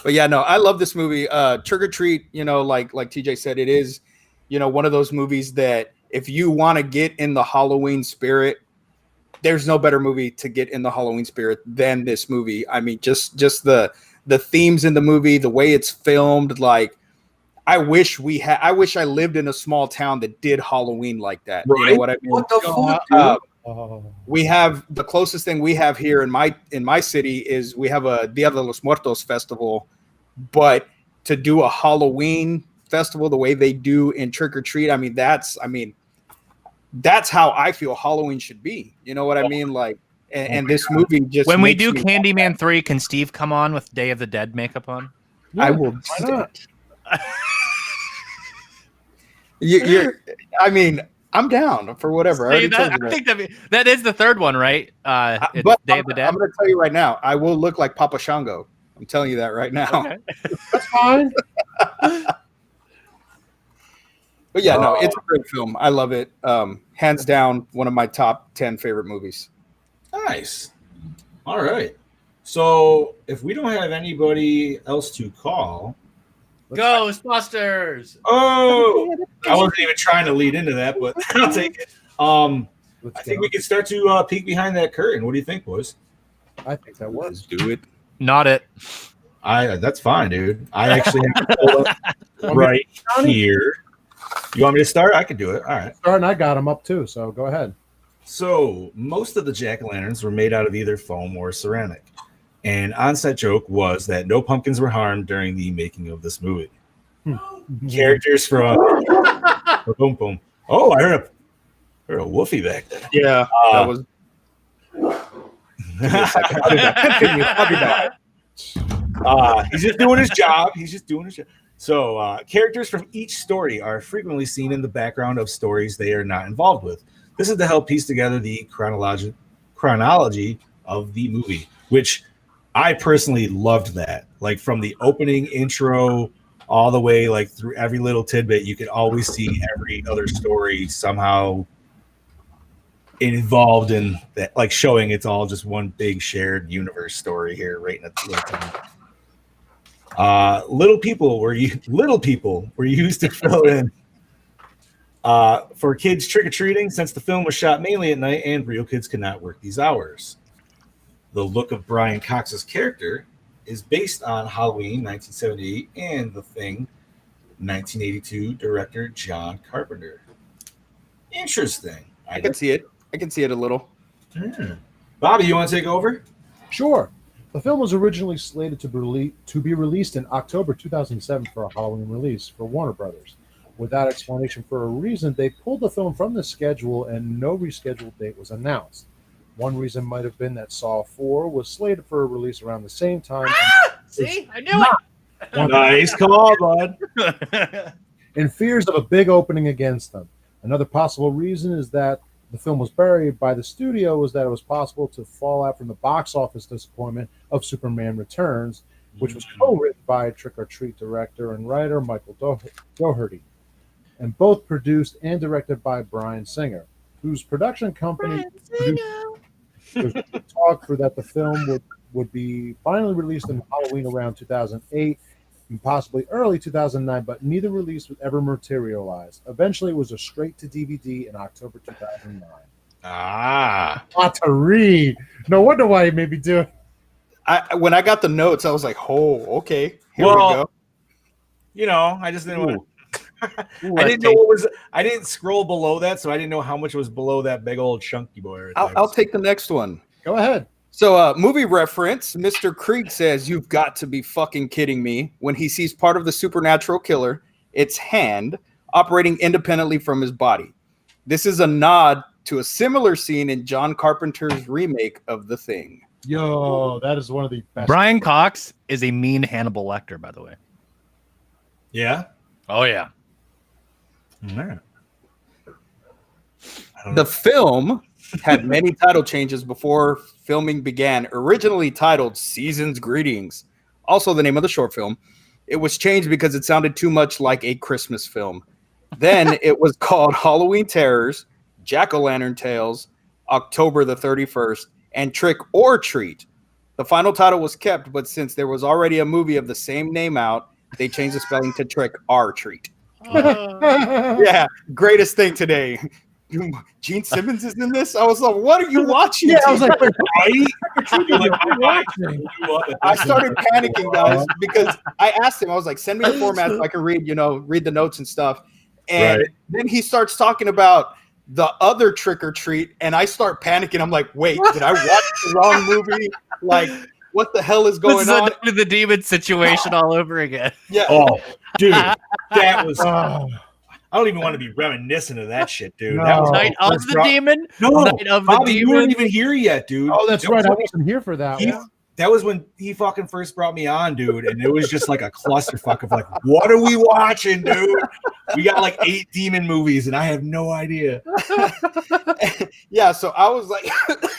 [SPEAKER 7] But yeah, no, I love this movie. Trick or Treat, like TJ said, it is, one of those movies that if you want to get in the Halloween spirit, there's no better movie to get in the Halloween spirit than this movie. I mean, just the themes in the movie, the way it's filmed, like I wish I lived in a small town that did Halloween like that.
[SPEAKER 1] Right?
[SPEAKER 7] You know what I mean?
[SPEAKER 1] What the fuck?
[SPEAKER 7] We have the closest thing we have here in my city is we have a Dia de los Muertos festival, but to do a Halloween festival the way they do in Trick or Treat, that's how I feel Halloween should be. You know what I mean? Like, and this movie just
[SPEAKER 5] when we do Candyman 3, can Steve come on with Day of the Dead makeup on?
[SPEAKER 7] I will.
[SPEAKER 2] Why not?
[SPEAKER 7] I'm down for whatever.
[SPEAKER 5] I think that is the third one, right?
[SPEAKER 7] But
[SPEAKER 5] Day of the Dead.
[SPEAKER 7] I'm going to tell you right now, I will look like Papa Shango. I'm telling you that right now.
[SPEAKER 5] Okay.
[SPEAKER 2] That's fine.
[SPEAKER 7] But yeah, no, it's a great film. I love it. Hands down, one of my top 10 favorite movies.
[SPEAKER 1] Nice. All right. So if we don't have anybody else to call,
[SPEAKER 5] Ghostbusters.
[SPEAKER 1] Oh, I wasn't even trying to lead into that, but I'll take it. I think we can start to peek behind that curtain. What do you think, boys?
[SPEAKER 2] I think that was.
[SPEAKER 7] Do it.
[SPEAKER 5] Not it.
[SPEAKER 1] That's fine, dude. I actually have to pull up right here. You want me to start? I can do it. All right.
[SPEAKER 2] Starting, I got them up too, so go ahead.
[SPEAKER 1] So most of the jack-o'-lanterns were made out of either foam or ceramic. An on-set joke was that no pumpkins were harmed during the making of this movie. Characters from boom boom. Oh, I heard a woofie back there.
[SPEAKER 7] Yeah, that was.
[SPEAKER 1] I'll be back. He's just doing his job. So characters from each story are frequently seen in the background of stories they are not involved with. This is to help piece together the chronology of the movie, which I personally loved that. Like from the opening intro all the way like through every little tidbit, you could always see every other story somehow involved in that, like showing it's all just one big shared universe story here right in a little time. Little people were used to fill in for kids trick-or-treating, since the film was shot mainly at night and real kids could not work these hours. The look of Brian Cox's character is based on Halloween 1978 and The Thing 1982 director John Carpenter. Interesting.
[SPEAKER 7] I can see it. I can see it a little.
[SPEAKER 1] Bobby, you want to take over?
[SPEAKER 2] Sure. The film was originally slated to be released in October 2007 for a Halloween release for Warner Brothers. Without explanation for a reason, they pulled the film from the schedule and no rescheduled date was announced. One reason might have been that Saw 4 was slated for a release around the same time.
[SPEAKER 5] See? I knew it!
[SPEAKER 1] Nice call, bud.
[SPEAKER 2] In fears of a big opening against them. Another possible reason is that the film was buried by the studio was that it was possible to fall out from the box office disappointment of Superman Returns, which was co-written by Trick or Treat director and writer Michael Dougherty, and both produced and directed by Bryan Singer, whose production company talked for that the film would be finally released in Halloween around 2008 and possibly early 2009, but neither release would ever materialize. Eventually, it was a straight to DVD in October 2009. Lot to read. No wonder why he made me do it.
[SPEAKER 7] When I got the notes, I was like, "Oh, okay, here we go."
[SPEAKER 1] You know, I just didn't want to. I didn't know what was. I didn't scroll below that, so I didn't know how much was below that big old chunky boy. Right there.
[SPEAKER 7] I'll take the next one.
[SPEAKER 2] Go ahead.
[SPEAKER 7] So, movie reference: Mr. Krieg says, "You've got to be fucking kidding me!" When he sees part of the supernatural killer, its hand operating independently from his body. This is a nod to a similar scene in John Carpenter's remake of The Thing.
[SPEAKER 2] Yo, that is one of the best.
[SPEAKER 5] Brian Cox is a mean Hannibal Lecter, by the way.
[SPEAKER 1] Yeah.
[SPEAKER 5] Oh yeah.
[SPEAKER 1] Yeah.
[SPEAKER 7] The film had many title changes before filming began. Originally titled Season's Greetings, also the name of the short film, it was changed because it sounded too much like a Christmas film. Then it was called Halloween Terrors, Jack-O-Lantern Tales, October the 31st, and Trick or Treat. The final title was kept, but since there was already a movie of the same name out, they changed the spelling to Trick or Treat. Yeah, greatest thing today. Gene Simmons is in this. I was like, "What are you watching?"
[SPEAKER 2] Yeah, I was like,
[SPEAKER 7] I started panicking, guys, because I asked him. I was like, "Send me the format so I can read the notes and stuff." And then he starts talking about the other Trick or Treat, and I start panicking. I'm like, "Wait, did I watch the wrong movie? Like, what the hell is going on?"
[SPEAKER 5] This is the demon situation all over again.
[SPEAKER 7] Yeah.
[SPEAKER 1] Oh, dude, that was. I don't even want to be reminiscent of that shit, dude.
[SPEAKER 2] No.
[SPEAKER 1] That was
[SPEAKER 5] Night of the Demon.
[SPEAKER 1] No,
[SPEAKER 5] Night of the
[SPEAKER 1] Bobby, you weren't
[SPEAKER 5] Demon.
[SPEAKER 1] even here yet, dude.
[SPEAKER 2] oh, that's right. I wasn't here for that. one.
[SPEAKER 1] That was when he fucking first brought me on, dude, and it was just like a clusterfuck of like, what are we watching, dude? We got like 8 demon movies, and I have no idea.
[SPEAKER 7] Yeah, so I was like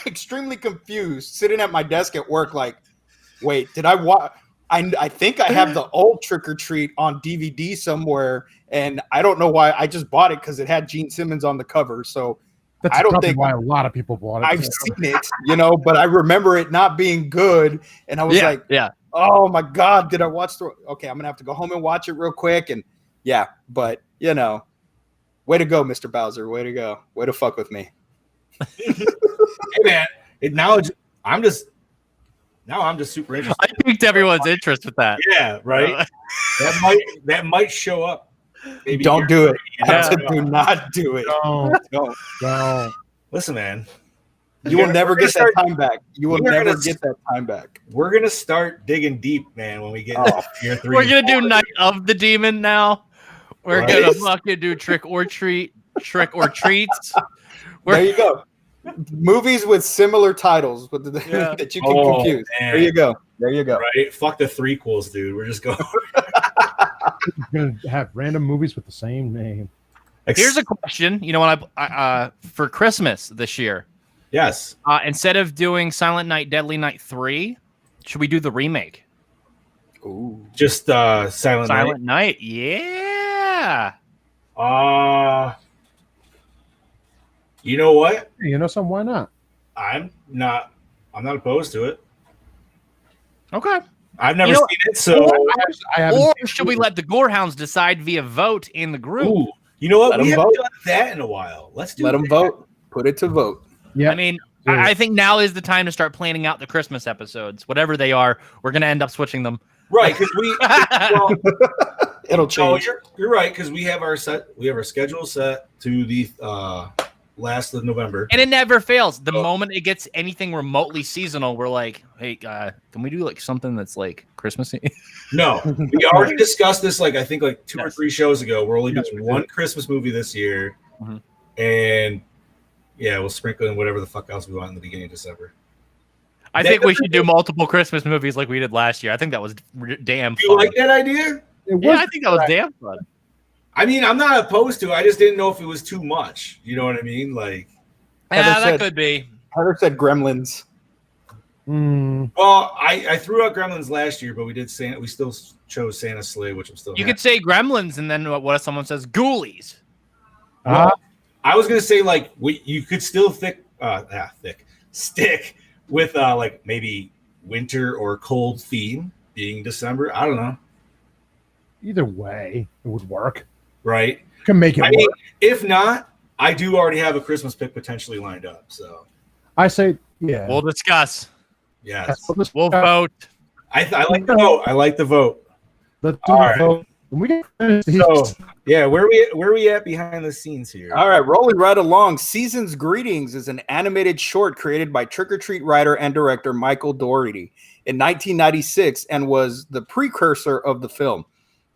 [SPEAKER 7] extremely confused, sitting at my desk at work, like, wait, did I watch? I think I have the old Trick or Treat on DVD somewhere, and I don't know why. I just bought it because it had Gene Simmons on the cover. So
[SPEAKER 2] That's
[SPEAKER 7] I don't
[SPEAKER 2] probably
[SPEAKER 7] think
[SPEAKER 2] why a lot of people bought it.
[SPEAKER 7] I've seen it, but I remember it not being good, and I was like,
[SPEAKER 5] yeah.
[SPEAKER 7] "Oh my god, did I watch the?" Okay, I'm gonna have to go home and watch it real quick, and yeah, but way to go, Mr. Bowser, way to go, way to fuck with me.
[SPEAKER 1] Hey man, I'm just super interested.
[SPEAKER 5] I piqued everyone's interest with that.
[SPEAKER 1] Yeah, right. that might show up. Maybe
[SPEAKER 7] Don't do it.
[SPEAKER 5] Yeah.
[SPEAKER 7] Do not do it.
[SPEAKER 2] No.
[SPEAKER 1] Listen, man.
[SPEAKER 7] You will never get that
[SPEAKER 1] start-
[SPEAKER 7] time back. You will
[SPEAKER 1] we're
[SPEAKER 7] never
[SPEAKER 1] gonna-
[SPEAKER 7] get that time back.
[SPEAKER 1] We're gonna start digging deep, man. When we get year 3,
[SPEAKER 5] We're gonna do Night of the Demon now. We're
[SPEAKER 1] Right.
[SPEAKER 5] gonna fucking do Trick or Treats.
[SPEAKER 7] There you go. Movies with similar titles that you can confuse.
[SPEAKER 1] Man.
[SPEAKER 7] There you go. There you go.
[SPEAKER 1] Right? Fuck the threequels, dude. We're just going.
[SPEAKER 2] We're gonna have random movies with the same name.
[SPEAKER 5] Here's a question. You know what? I for Christmas this year,
[SPEAKER 1] Yes.
[SPEAKER 5] instead of doing Silent Night, Deadly Night 3, should we do the remake?
[SPEAKER 7] Ooh.
[SPEAKER 1] Just Silent
[SPEAKER 5] Night. Yeah.
[SPEAKER 1] Night. You know what?
[SPEAKER 2] You know something? Why not?
[SPEAKER 1] I'm not opposed to it.
[SPEAKER 5] Okay.
[SPEAKER 1] I've never
[SPEAKER 5] You know-
[SPEAKER 1] seen it, so
[SPEAKER 2] I haven't
[SPEAKER 5] Or
[SPEAKER 2] seen
[SPEAKER 5] should we
[SPEAKER 2] it.
[SPEAKER 5] let the Gorehounds decide via vote in the group?
[SPEAKER 1] ooh, you know what?
[SPEAKER 7] Let
[SPEAKER 1] We
[SPEAKER 7] 'em
[SPEAKER 1] haven't
[SPEAKER 7] vote.
[SPEAKER 1] done that in a while. Let's do
[SPEAKER 7] Let them
[SPEAKER 1] that.
[SPEAKER 7] vote. Put it to vote.
[SPEAKER 2] Yeah.
[SPEAKER 5] I mean, I think now is the time to start planning out the Christmas episodes. Whatever they are, we're going to end up switching them.
[SPEAKER 1] Right, because we well,
[SPEAKER 7] It'll
[SPEAKER 1] no,
[SPEAKER 7] change.
[SPEAKER 1] you're right, because we have our schedule set to the last of November.
[SPEAKER 5] And it never fails. The
[SPEAKER 1] Oh.
[SPEAKER 5] moment it gets anything remotely seasonal, we're like, hey, can we do like something that's like Christmassy?
[SPEAKER 1] No, we already discussed this I think 2 or
[SPEAKER 5] Yes.
[SPEAKER 1] 3 shows ago. We're only
[SPEAKER 2] Yes,
[SPEAKER 1] doing
[SPEAKER 2] we
[SPEAKER 1] one
[SPEAKER 2] did.
[SPEAKER 1] Christmas movie this year.
[SPEAKER 5] Mhm.
[SPEAKER 1] And yeah, we'll sprinkle in whatever the fuck else we want in the beginning of December.
[SPEAKER 5] I think we should do multiple Christmas movies like we did last year. I think that was damn
[SPEAKER 1] Do you
[SPEAKER 5] fun.
[SPEAKER 1] like that idea?
[SPEAKER 2] It
[SPEAKER 5] Yeah,
[SPEAKER 2] was
[SPEAKER 5] I think that was damn fun.
[SPEAKER 1] I mean, I'm not opposed to it. I just didn't know if it was too much. You know what I mean? Like,
[SPEAKER 5] Yeah,
[SPEAKER 7] Heather
[SPEAKER 5] that
[SPEAKER 7] said-
[SPEAKER 5] could be.
[SPEAKER 7] Heather said Gremlins.
[SPEAKER 1] well, I threw out Gremlins last year, but we did Santa. We still chose Santa's Sleigh, which I'm still.
[SPEAKER 5] You
[SPEAKER 1] happy.
[SPEAKER 5] could say Gremlins, and then what if someone says Ghoulies?
[SPEAKER 1] I was gonna say you could still stick with maybe winter or cold theme being December. I don't know.
[SPEAKER 2] either way, it would work.
[SPEAKER 1] Right.
[SPEAKER 2] You can make it
[SPEAKER 1] I
[SPEAKER 2] work.
[SPEAKER 1] mean, if not, I do already have a Christmas pick potentially lined up. So
[SPEAKER 2] I say, yeah.
[SPEAKER 5] We'll discuss.
[SPEAKER 1] yes,
[SPEAKER 5] We'll vote.
[SPEAKER 1] I like the vote. I like the vote.
[SPEAKER 2] Let's do
[SPEAKER 1] All
[SPEAKER 2] the
[SPEAKER 1] right.
[SPEAKER 2] vote. And we can finish these.
[SPEAKER 1] So yeah, where we at behind the scenes here?
[SPEAKER 7] All right, rolling right along. Season's Greetings is an animated short created by Trick or Treat writer and director Michael Dougherty in 1996 and was the precursor of the film.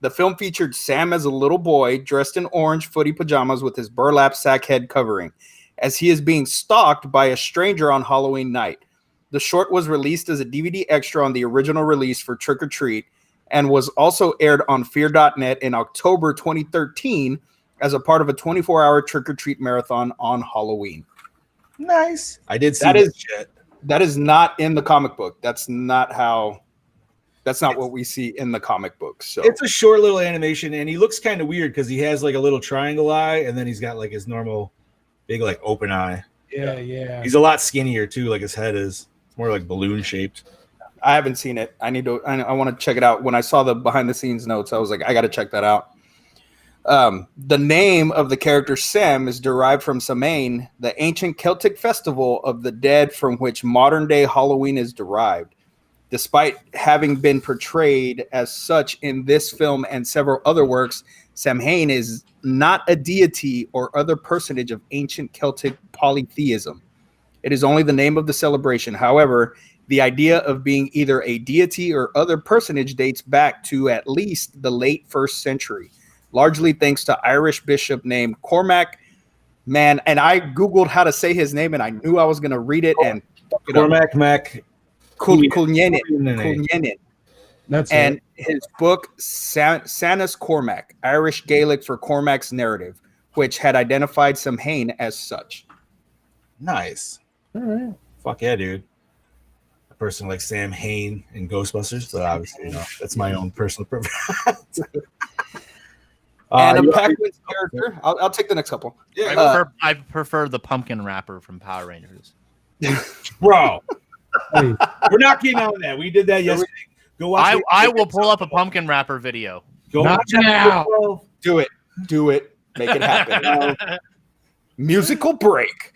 [SPEAKER 7] The film featured Sam as a little boy dressed in orange footy pajamas with his burlap sack head covering. as he is being stalked by a stranger on Halloween night. The short was released as a DVD extra on the original release for Trick or Treat and was also aired on Fear.net in October 2013 as a part of a 24-hour Trick or Treat marathon on Halloween.
[SPEAKER 1] Nice. I did see that shit.
[SPEAKER 7] That is not in the comic book. That's not what we see in the comic book. So
[SPEAKER 1] it's a short little animation, and he looks kind of weird because he has like a little triangle eye, and then he's got like his normal big like open eye.
[SPEAKER 2] Yeah.
[SPEAKER 1] He's a lot skinnier too, like his head is. It's more like balloon shaped.
[SPEAKER 7] I haven't seen it. I want to check it out. When I saw the behind the scenes notes, I was like, I got to check that out. The name of the character Sam is derived from Samhain, the ancient Celtic festival of the dead from which modern day Halloween is derived. Despite having been portrayed as such in this film and several other works, Samhain is not a deity or other personage of ancient Celtic polytheism. It is only the name of the celebration. However, the idea of being either a deity or other personage dates back to at least the late 1st century, largely thanks to Irish bishop named Cormac. Man, and I Googled how to say his name, and I knew I was going to read it. And
[SPEAKER 1] Cormac Mac
[SPEAKER 7] Culnyenin.
[SPEAKER 2] That's
[SPEAKER 7] and
[SPEAKER 2] it.
[SPEAKER 7] his book, Sanus Cormac, Irish Gaelic for Cormac's narrative, which had identified Samhain as such.
[SPEAKER 1] Nice.
[SPEAKER 2] All right.
[SPEAKER 1] Fuck yeah, dude. A person like Sam Hain in Ghostbusters. So obviously, that's my own personal preference.
[SPEAKER 7] And Pac-Man's character. I'll take the next couple.
[SPEAKER 1] Yeah,
[SPEAKER 5] I prefer the pumpkin rapper from Power Rangers.
[SPEAKER 1] bro. Hey, we're not getting on that. We did that yesterday. Go watch.
[SPEAKER 5] I will pull up a pumpkin rapper video.
[SPEAKER 1] Go
[SPEAKER 2] not
[SPEAKER 1] watch
[SPEAKER 2] now.
[SPEAKER 7] Do it. Make it happen. Musical break.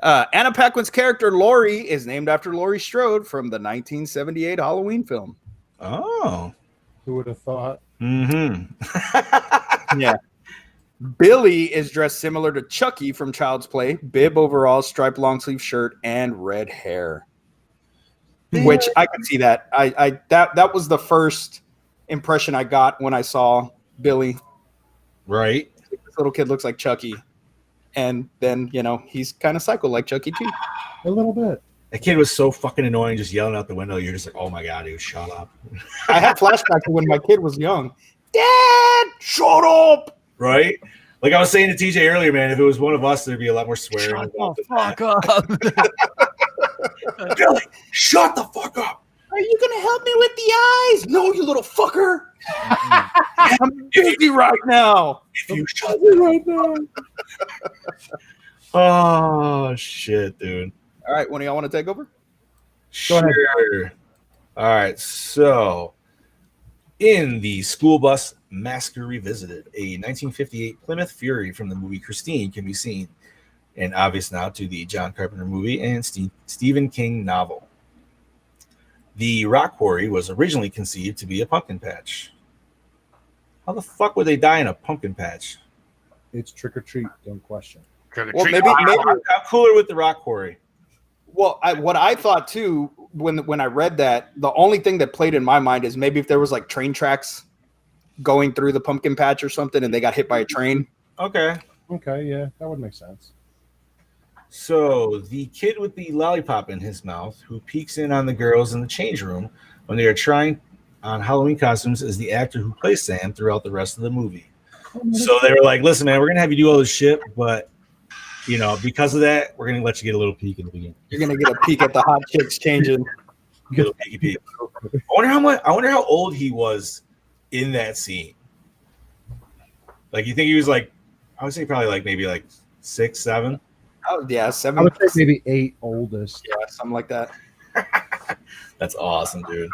[SPEAKER 7] Anna Paquin's character Laurie is named after Laurie Strode from the 1978 Halloween film.
[SPEAKER 1] Oh,
[SPEAKER 2] Who would have thought?
[SPEAKER 1] mm-hmm.
[SPEAKER 7] Yeah. Billy is dressed similar to Chucky from Child's Play, bib overalls, striped long sleeve shirt, and red hair. Which I can see that. That was the first impression I got when I saw Billy.
[SPEAKER 1] Right.
[SPEAKER 7] This little kid looks like Chucky. And then, he's kind of psycho like Chucky too.
[SPEAKER 2] A little bit.
[SPEAKER 1] That kid was so fucking annoying, just yelling out the window. You're just like, oh my god, dude, shut up.
[SPEAKER 7] I had flashbacks to when my kid was young. Dad, shut up.
[SPEAKER 1] Right? Like I was saying to TJ earlier, man, if it was one of us, there'd be a lot more swearing.
[SPEAKER 5] Shut the fuck up.
[SPEAKER 1] Billy, shut the fuck up.
[SPEAKER 7] Are you going to help me with the eyes? No, you little fucker. I'm busy right now.
[SPEAKER 1] If you shut me right now. Oh, shit, dude.
[SPEAKER 7] All right, one of y'all want to take over?
[SPEAKER 1] Sure. All right, so in the School Bus Massacre Revisited, a 1958 Plymouth Fury from the movie Christine can be seen, and obvious now to the John Carpenter movie and Stephen King novel. The rock quarry was originally conceived to be a pumpkin patch. How the fuck would they die in a pumpkin patch?
[SPEAKER 2] It's trick or treat. Don't question.
[SPEAKER 7] Well, maybe
[SPEAKER 1] I'm cooler with the rock quarry.
[SPEAKER 7] Well, what I thought too when I read that, the only thing that played in my mind is maybe if there was like train tracks going through the pumpkin patch or something, and they got hit by a train.
[SPEAKER 1] Okay.
[SPEAKER 2] Okay, yeah, that would make sense.
[SPEAKER 1] So the kid with the lollipop in his mouth who peeks in on the girls in the change room when they are trying on Halloween costumes is the actor who plays Sam throughout the rest of the movie. So they were like, listen, man, we're going to have you do all this shit, but, because of that, we're going to let you get a little peek in the beginning.
[SPEAKER 7] You're going to get a peek at the hot chicks changing.
[SPEAKER 1] A little peeky peek. I wonder how old he was in that scene. Like, you think he was like, I would say probably like maybe like 6, 7.
[SPEAKER 7] Oh, yeah, 7.
[SPEAKER 2] I would say maybe 8 oldest.
[SPEAKER 7] Yeah, something like that.
[SPEAKER 1] That's awesome, dude.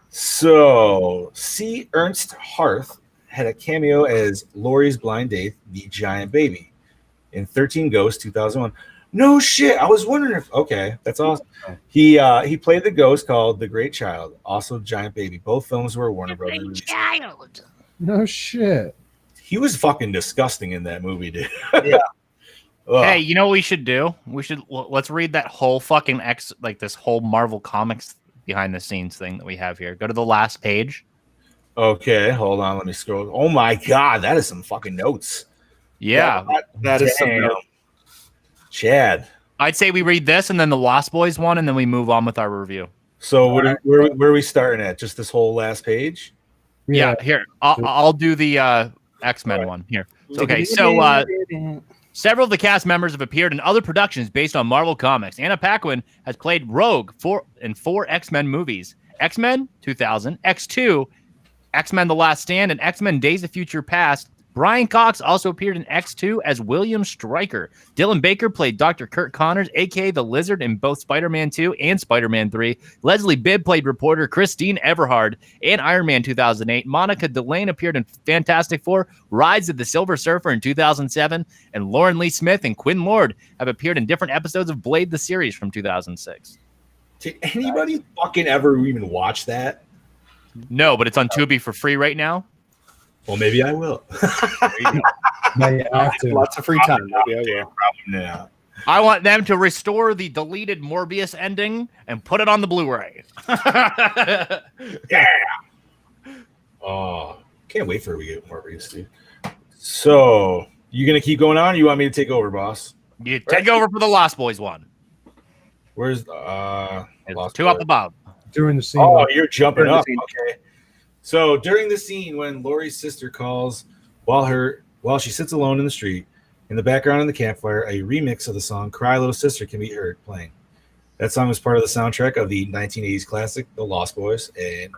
[SPEAKER 1] So, C. Ernst Harth had a cameo as Laurie's blind date, the giant baby, in 13 Ghosts, 2001. No shit. I was wondering if. Okay, that's awesome. He played the ghost called The Great Child, also Giant Baby. Both films were Warner Brothers releases.
[SPEAKER 2] No shit.
[SPEAKER 1] He was fucking disgusting in that movie, dude.
[SPEAKER 7] Yeah.
[SPEAKER 5] Hey, you know what we should do? Let's read that whole fucking this whole Marvel Comics behind the scenes thing that we have here. Go to the last page.
[SPEAKER 1] Okay, hold on. Let me scroll. Oh my god, that is some fucking notes.
[SPEAKER 5] Yeah,
[SPEAKER 7] that is some.
[SPEAKER 1] Chad.
[SPEAKER 5] I'd say we read this and then the Lost Boys one, and then we move on with our review.
[SPEAKER 1] So where are we starting at? Just this whole last page?
[SPEAKER 5] Yeah, here. I'll do the X-Men one here. Okay, so several of the cast members have appeared in other productions based on Marvel Comics. Anna Paquin has played Rogue in four X-Men movies. X-Men 2000, X2, X-Men The Last Stand, and X-Men Days of Future Past. Brian Cox also appeared in X2 as William Stryker. Dylan Baker played Dr. Kurt Connors, a.k.a. the Lizard, in both Spider-Man 2 and Spider-Man 3. Leslie Bibb played reporter Christine Everhard in Iron Man 2008. Monica Delane appeared in Fantastic Four, Rise of the Silver Surfer in 2007. And Lauren Lee Smith and Quinn Lord have appeared in different episodes of Blade the series from 2006.
[SPEAKER 1] Did anybody fucking ever even watch that?
[SPEAKER 5] No, but it's on Tubi for free right now.
[SPEAKER 1] Well, maybe I will.
[SPEAKER 7] Lots of free time. Maybe I will.
[SPEAKER 1] Yeah.
[SPEAKER 5] I want them to restore the deleted Morbius ending and put it on the Blu-ray.
[SPEAKER 1] Yeah. Oh, can't wait for we get Morbius, dude. So, you gonna keep going on? Or you want me to take over, boss?
[SPEAKER 5] You take over for the Lost Boys one.
[SPEAKER 1] Where's
[SPEAKER 5] Lost two Boys? Up above.
[SPEAKER 2] During the scene.
[SPEAKER 1] Oh, you're jumping up. Okay. So during the scene when Laurie's sister calls while she sits alone in the street, in the background on the campfire, a remix of the song Cry Little Sister can be heard playing. That song is part of the soundtrack of the 1980s classic The Lost Boys and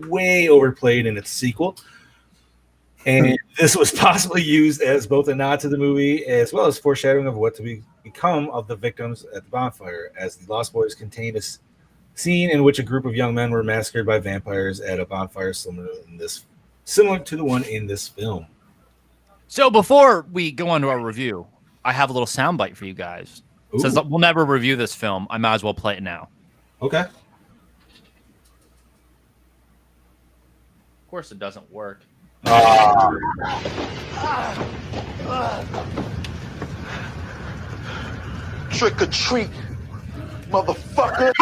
[SPEAKER 1] way overplayed in its sequel. And this was possibly used as both a nod to the movie as well as foreshadowing of what to become of the victims at the bonfire, as The Lost Boys contained a scene in which a group of young men were massacred by vampires at a bonfire similar to the one in this film.
[SPEAKER 5] So before we go on to our review, I have a little soundbite for you guys. It says we'll never review this film. I might as well play it now.
[SPEAKER 1] Okay.
[SPEAKER 5] Of course it doesn't work.
[SPEAKER 9] Trick or treat, motherfucker.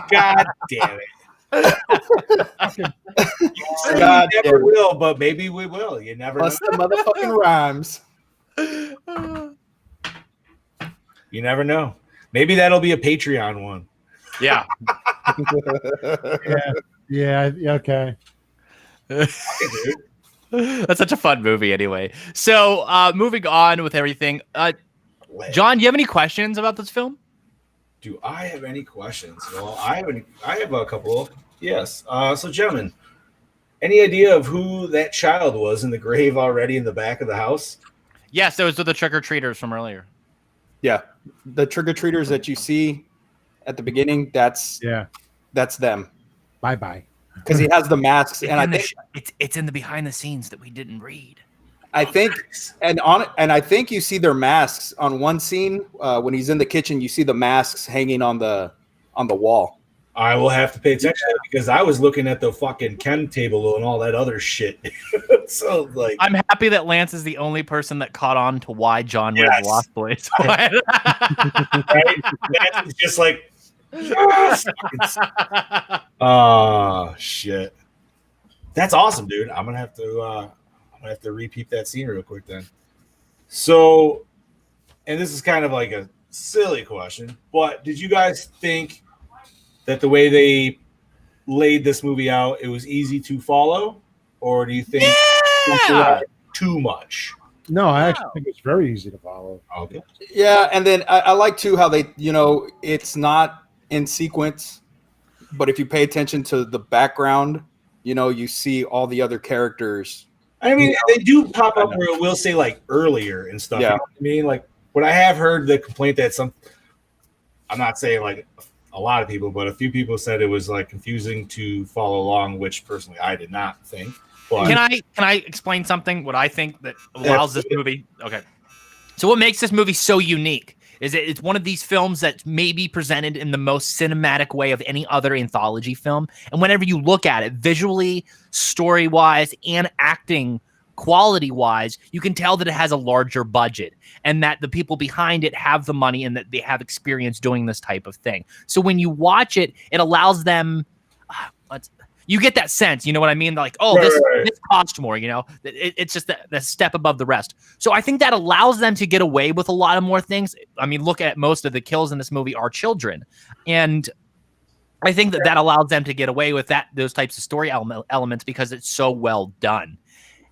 [SPEAKER 1] God damn it.
[SPEAKER 7] God
[SPEAKER 1] we never will, but maybe we will. You never know.
[SPEAKER 7] Plus the motherfucking rhymes.
[SPEAKER 1] You never know. Maybe that'll be a Patreon one.
[SPEAKER 5] Yeah.
[SPEAKER 2] Yeah, okay.
[SPEAKER 5] That's such a fun movie anyway. So moving on with everything. John, do you have any questions about this film?
[SPEAKER 1] Do I have any questions? Well, I have a couple. Yes. So gentlemen, any idea of who that child was in the grave already in the back of the house?
[SPEAKER 5] Yes, those are the trick-or-treaters from earlier.
[SPEAKER 7] Yeah. The trick-or-treaters that you see at the beginning, that's them.
[SPEAKER 2] Bye-bye.
[SPEAKER 7] Because he has the masks, and I think
[SPEAKER 5] it's in the behind the scenes that we didn't read.
[SPEAKER 7] I think, and I think you see their masks on one scene when he's in the kitchen. You see the masks hanging on the wall.
[SPEAKER 1] I will have to pay attention to that because I was looking at the fucking chem table and all that other shit. So like,
[SPEAKER 5] I'm happy that Lance is the only person that caught on to why John read Lost Boys.
[SPEAKER 1] Right? Lance is just like, yes! Oh shit, that's awesome, dude. I'm gonna have to repeat that scene real quick then. So, and this is kind of like a silly question, but did you guys think that the way they laid this movie out, it was easy to follow, or do you think too much?
[SPEAKER 2] No, I actually think it's very easy to follow.
[SPEAKER 1] Okay.
[SPEAKER 7] Yeah, and then I like too how they, it's not in sequence, but if you pay attention to the background, you see all the other characters.
[SPEAKER 1] I mean, they do pop up where it will say like earlier and stuff.
[SPEAKER 7] Yeah.
[SPEAKER 1] You know what I mean, like, but I have heard the complaint that I'm not saying like a lot of people, but a few people said it was like confusing to follow along, which personally I did not think. But
[SPEAKER 5] Can I explain something? What I think that allows this movie? Okay. So what makes this movie so unique is it's one of these films that may be presented in the most cinematic way of any other anthology film. And whenever you look at it visually, story-wise, and acting quality-wise, you can tell that it has a larger budget and that the people behind it have the money and that they have experience doing this type of thing. So when you watch it, it allows them... You get that sense, you know what I mean? Like, oh, this cost more, you know? It's just the step above the rest. So I think that allows them to get away with a lot of more things. I mean, look at most of the kills in this movie are children. And I think that allows them to get away with those types of story elements because it's so well done.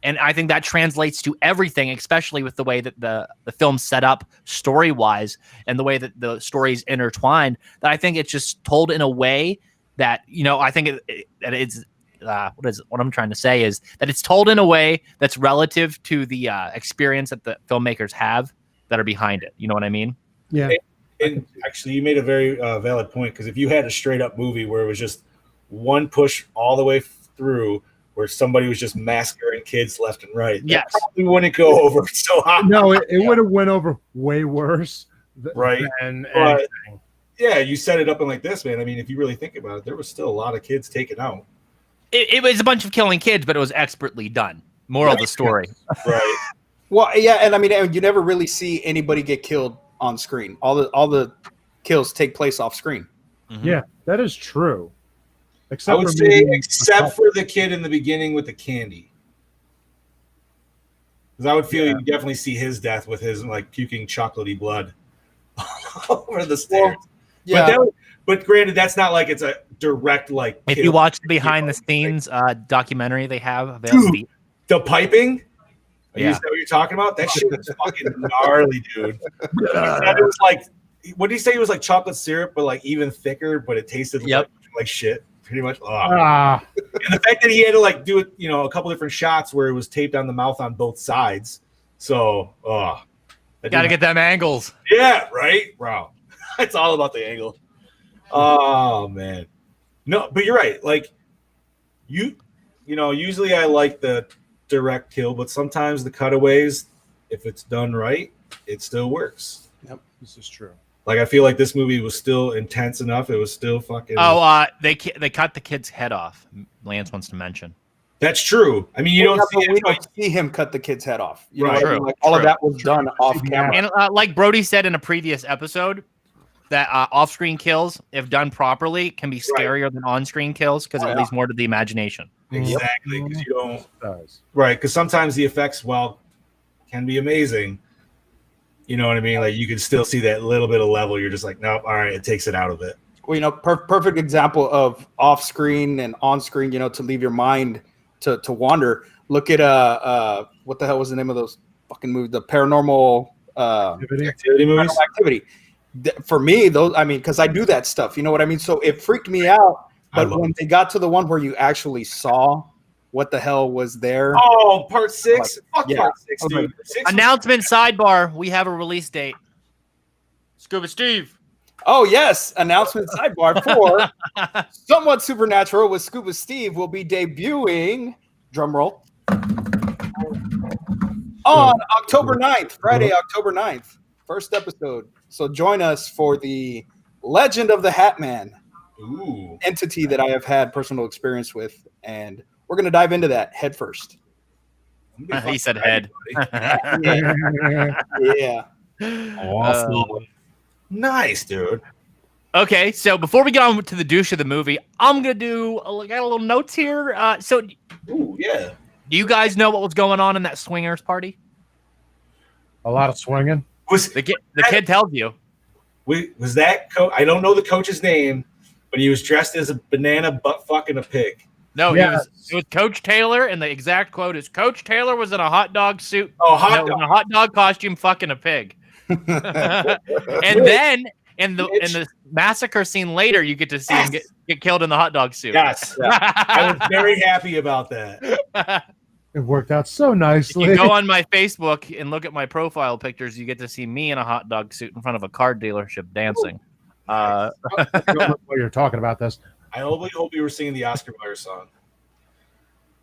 [SPEAKER 5] And I think that translates to everything, especially with the way that the film's set up story-wise and the way that the story's intertwined, that I think it's just told in a way that, you know, I think that it's what I'm trying to say is that it's told in a way that's relative to the experience that the filmmakers have that are behind it. You know what I mean?
[SPEAKER 2] Yeah.
[SPEAKER 1] And actually, you made a very valid point, because if you had a straight-up movie where it was just one push all the way through, where somebody was just massacring kids left and right,
[SPEAKER 5] yes,
[SPEAKER 1] probably wouldn't go over so high.
[SPEAKER 2] No, it would have went over way worse.
[SPEAKER 1] Right.
[SPEAKER 2] Than
[SPEAKER 1] but,
[SPEAKER 2] anything.
[SPEAKER 1] yeah, you set it up in like this, man. I mean, if you really think about it, there was still a lot of kids taken out.
[SPEAKER 5] It was a bunch of killing kids, but it was expertly done. Moral of the story.
[SPEAKER 1] Right.
[SPEAKER 7] Well, yeah, and I mean, you never really see anybody get killed on screen. All the kills take place off screen.
[SPEAKER 5] Mm-hmm.
[SPEAKER 2] Yeah, that is true.
[SPEAKER 1] I would say, except for the kid in the beginning with the candy, because I would feel you definitely see his death with his like puking chocolatey blood over the stairs.
[SPEAKER 7] Well, yeah,
[SPEAKER 1] but granted, that's not like it's a direct like.
[SPEAKER 5] If you watch the behind the scenes documentary they have,
[SPEAKER 1] the piping.
[SPEAKER 5] Yeah.
[SPEAKER 1] Is that what you're talking about? That shit was fucking gnarly, dude. It was like, what did he say? It was like chocolate syrup, but like even thicker, but it tasted like shit. Pretty much. And the fact that he had to like do it, you know, a couple different shots where it was taped on the mouth on both sides. So,
[SPEAKER 5] gotta get them angles.
[SPEAKER 1] Yeah, right, bro. It's all about the angle. Oh man, no, but you're right. Like you know, usually I like the direct kill, but sometimes the cutaways, if it's done right, it still works.
[SPEAKER 7] Yep,
[SPEAKER 2] this is true.
[SPEAKER 1] Like I feel like this movie was still intense enough. It was still fucking.
[SPEAKER 5] They cut the kid's head off. Lance wants to mention.
[SPEAKER 1] That's true. I mean, you don't
[SPEAKER 7] see him cut the kid's head off. You
[SPEAKER 1] right.
[SPEAKER 7] know, I mean? Like, all of that was done off camera.
[SPEAKER 5] And like Brody said in a previous episode, that off-screen kills, if done properly, can be scarier than on-screen kills because it leaves more to the imagination.
[SPEAKER 1] Exactly, because you don't. Right, because sometimes the effects, can be amazing. You know what I mean? Like you can still see that little bit of level. You're just like, nope. All right, it takes it out of it.
[SPEAKER 7] Well, you know, perfect example of off-screen and on-screen. You know, to leave your mind to wander. Look at what the hell was the name of those fucking movies? The Paranormal
[SPEAKER 1] Activity movies.
[SPEAKER 7] Paranormal Activity. For me, those, I mean, because I do that stuff. You know what I mean? So it freaked me out. But when they got to the one where you actually saw what the hell was there.
[SPEAKER 1] Oh, part 6. Fuck part 6, dude.
[SPEAKER 5] Announcement sidebar. We have a release date. Scuba Steve.
[SPEAKER 7] Oh, yes. Announcement sidebar for Somewhat Supernatural with Scuba Steve will be debuting, drumroll, on October 9th, Friday, October 9th. First episode. So join us for the Legend of the Hat Man entity that I have had personal experience with. And we're going to dive into that head first.
[SPEAKER 5] He said head.
[SPEAKER 7] Yeah.
[SPEAKER 1] Awesome. Nice, dude.
[SPEAKER 5] Okay, so before we get on to the douche of the movie, I'm going to got a little notes here. Do you guys know what was going on in that swingers party?
[SPEAKER 2] A lot of swinging.
[SPEAKER 5] The kid tells you.
[SPEAKER 1] Was that I don't know the coach's name, but he was dressed as a banana butt fucking a pig.
[SPEAKER 5] No, it was Coach Taylor, and the exact quote is Coach Taylor was in a hot dog suit.
[SPEAKER 1] Oh,
[SPEAKER 5] in a hot dog costume fucking a pig. And then in the massacre scene later, you get to see him get killed in the hot dog suit.
[SPEAKER 1] Yes. I was very happy about that.
[SPEAKER 2] It worked out so nicely.
[SPEAKER 5] If you go on my Facebook and look at my profile pictures, you get to see me in a hot dog suit in front of a car dealership dancing.
[SPEAKER 2] I don't know what you're talking about this.
[SPEAKER 1] I only hope you were singing the Oscar Mayer song.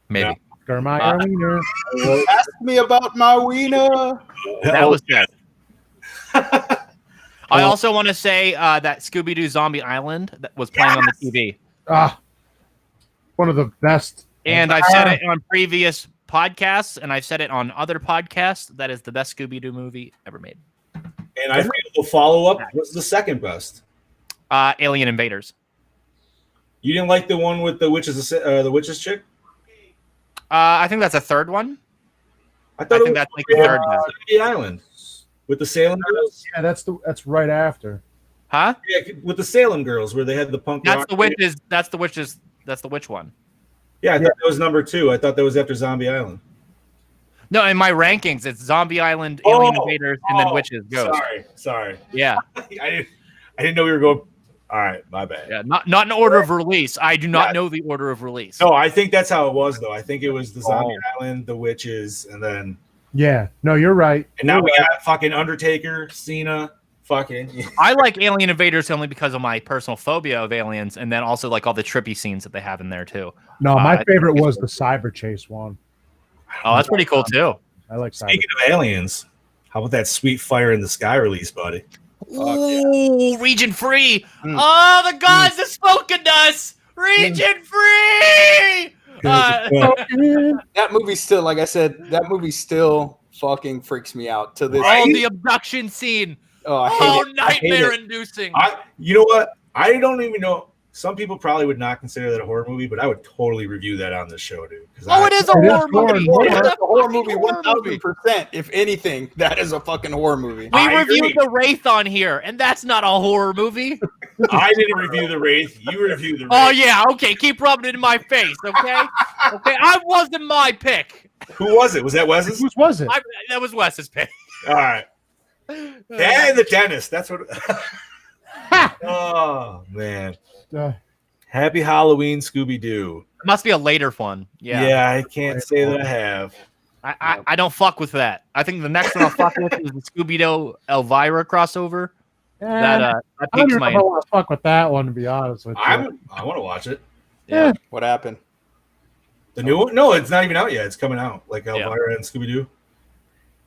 [SPEAKER 5] Maybe.
[SPEAKER 2] Oscar Mayer wiener.
[SPEAKER 7] Ask me about my wiener.
[SPEAKER 5] That was good. I also want to say that Scooby-Doo Zombie Island that was playing on the TV.
[SPEAKER 2] One of the best.
[SPEAKER 5] And I've said it on previous podcasts, and I've said it on other podcasts. That is the best Scooby-Doo movie ever made.
[SPEAKER 1] And I think the follow-up was the second best.
[SPEAKER 5] Alien Invaders.
[SPEAKER 1] You didn't like the one with the witches chick?
[SPEAKER 5] I think that's a third one.
[SPEAKER 1] I thought
[SPEAKER 5] think that's like the third one.
[SPEAKER 1] The Island with the Salem girls.
[SPEAKER 2] Yeah, that's right after.
[SPEAKER 5] Huh?
[SPEAKER 1] Yeah, with the Salem girls where they had the punk.
[SPEAKER 5] That's
[SPEAKER 1] rock
[SPEAKER 5] the witches. That's the witches. That's the witch one.
[SPEAKER 1] Yeah, I thought that was number 2. I thought that was after Zombie Island.
[SPEAKER 5] No, in my rankings, it's Zombie Island, Alien Invaders, and then Witches Ghost.
[SPEAKER 1] Sorry.
[SPEAKER 5] Yeah.
[SPEAKER 1] I didn't know we were going. All right, my bad.
[SPEAKER 5] Yeah, not in order of release. I do not know the order of release.
[SPEAKER 1] No, I think that's how it was, though. I think it was the Zombie Island, the Witches, and then.
[SPEAKER 2] Yeah, no, you're right.
[SPEAKER 1] And now we got fucking Undertaker, Cena, fucking.
[SPEAKER 5] I like Alien Invaders only because of my personal phobia of aliens, and then also like all the trippy scenes that they have in there too.
[SPEAKER 2] No, my favorite was the Cyber Chase one.
[SPEAKER 5] Oh, that's pretty cool too.
[SPEAKER 2] I like.
[SPEAKER 1] Speaking of aliens, how about that sweet Fire in the Sky release, buddy?
[SPEAKER 5] Ooh, region free. Oh, the gods have spoken to us. Region free.
[SPEAKER 7] That movie still, like I said, that movie still fucking freaks me out to this.
[SPEAKER 5] Oh, the abduction scene.
[SPEAKER 7] Oh, I hate it.
[SPEAKER 5] Nightmare inducing.
[SPEAKER 1] You know what? I don't even know. Some people probably would not consider that a horror movie, but I would totally review that on this show, dude.
[SPEAKER 5] Oh, it is a horror movie.
[SPEAKER 7] It's a horror movie, 1,000%. If anything, that is a fucking horror movie.
[SPEAKER 5] We reviewed The Wraith on here, and that's not a horror movie.
[SPEAKER 1] I didn't review The Wraith. You reviewed The Wraith.
[SPEAKER 5] Oh, yeah. Okay. Keep rubbing it in my face, okay? Okay. I wasn't my pick.
[SPEAKER 1] Who was it? Was that Wes's?
[SPEAKER 2] Whose was it?
[SPEAKER 5] That was Wes's pick.
[SPEAKER 1] All right. Yeah, the dentist. That's what. Oh, man. Happy Halloween, Scooby-Doo.
[SPEAKER 5] It must be a later one. Yeah.
[SPEAKER 1] Yeah, I can't say that I have.
[SPEAKER 5] I don't fuck with that. I think the next one I'll fuck with is the Scooby-Doo Elvira crossover. That
[SPEAKER 2] I don't
[SPEAKER 5] piques
[SPEAKER 2] even
[SPEAKER 5] my
[SPEAKER 2] know if I want to fuck with that one, to be honest with you.
[SPEAKER 1] I want to watch it.
[SPEAKER 5] Yeah.
[SPEAKER 7] What happened?
[SPEAKER 1] The new one? No, it's not even out yet. It's coming out. Like Elvira and Scooby-Doo.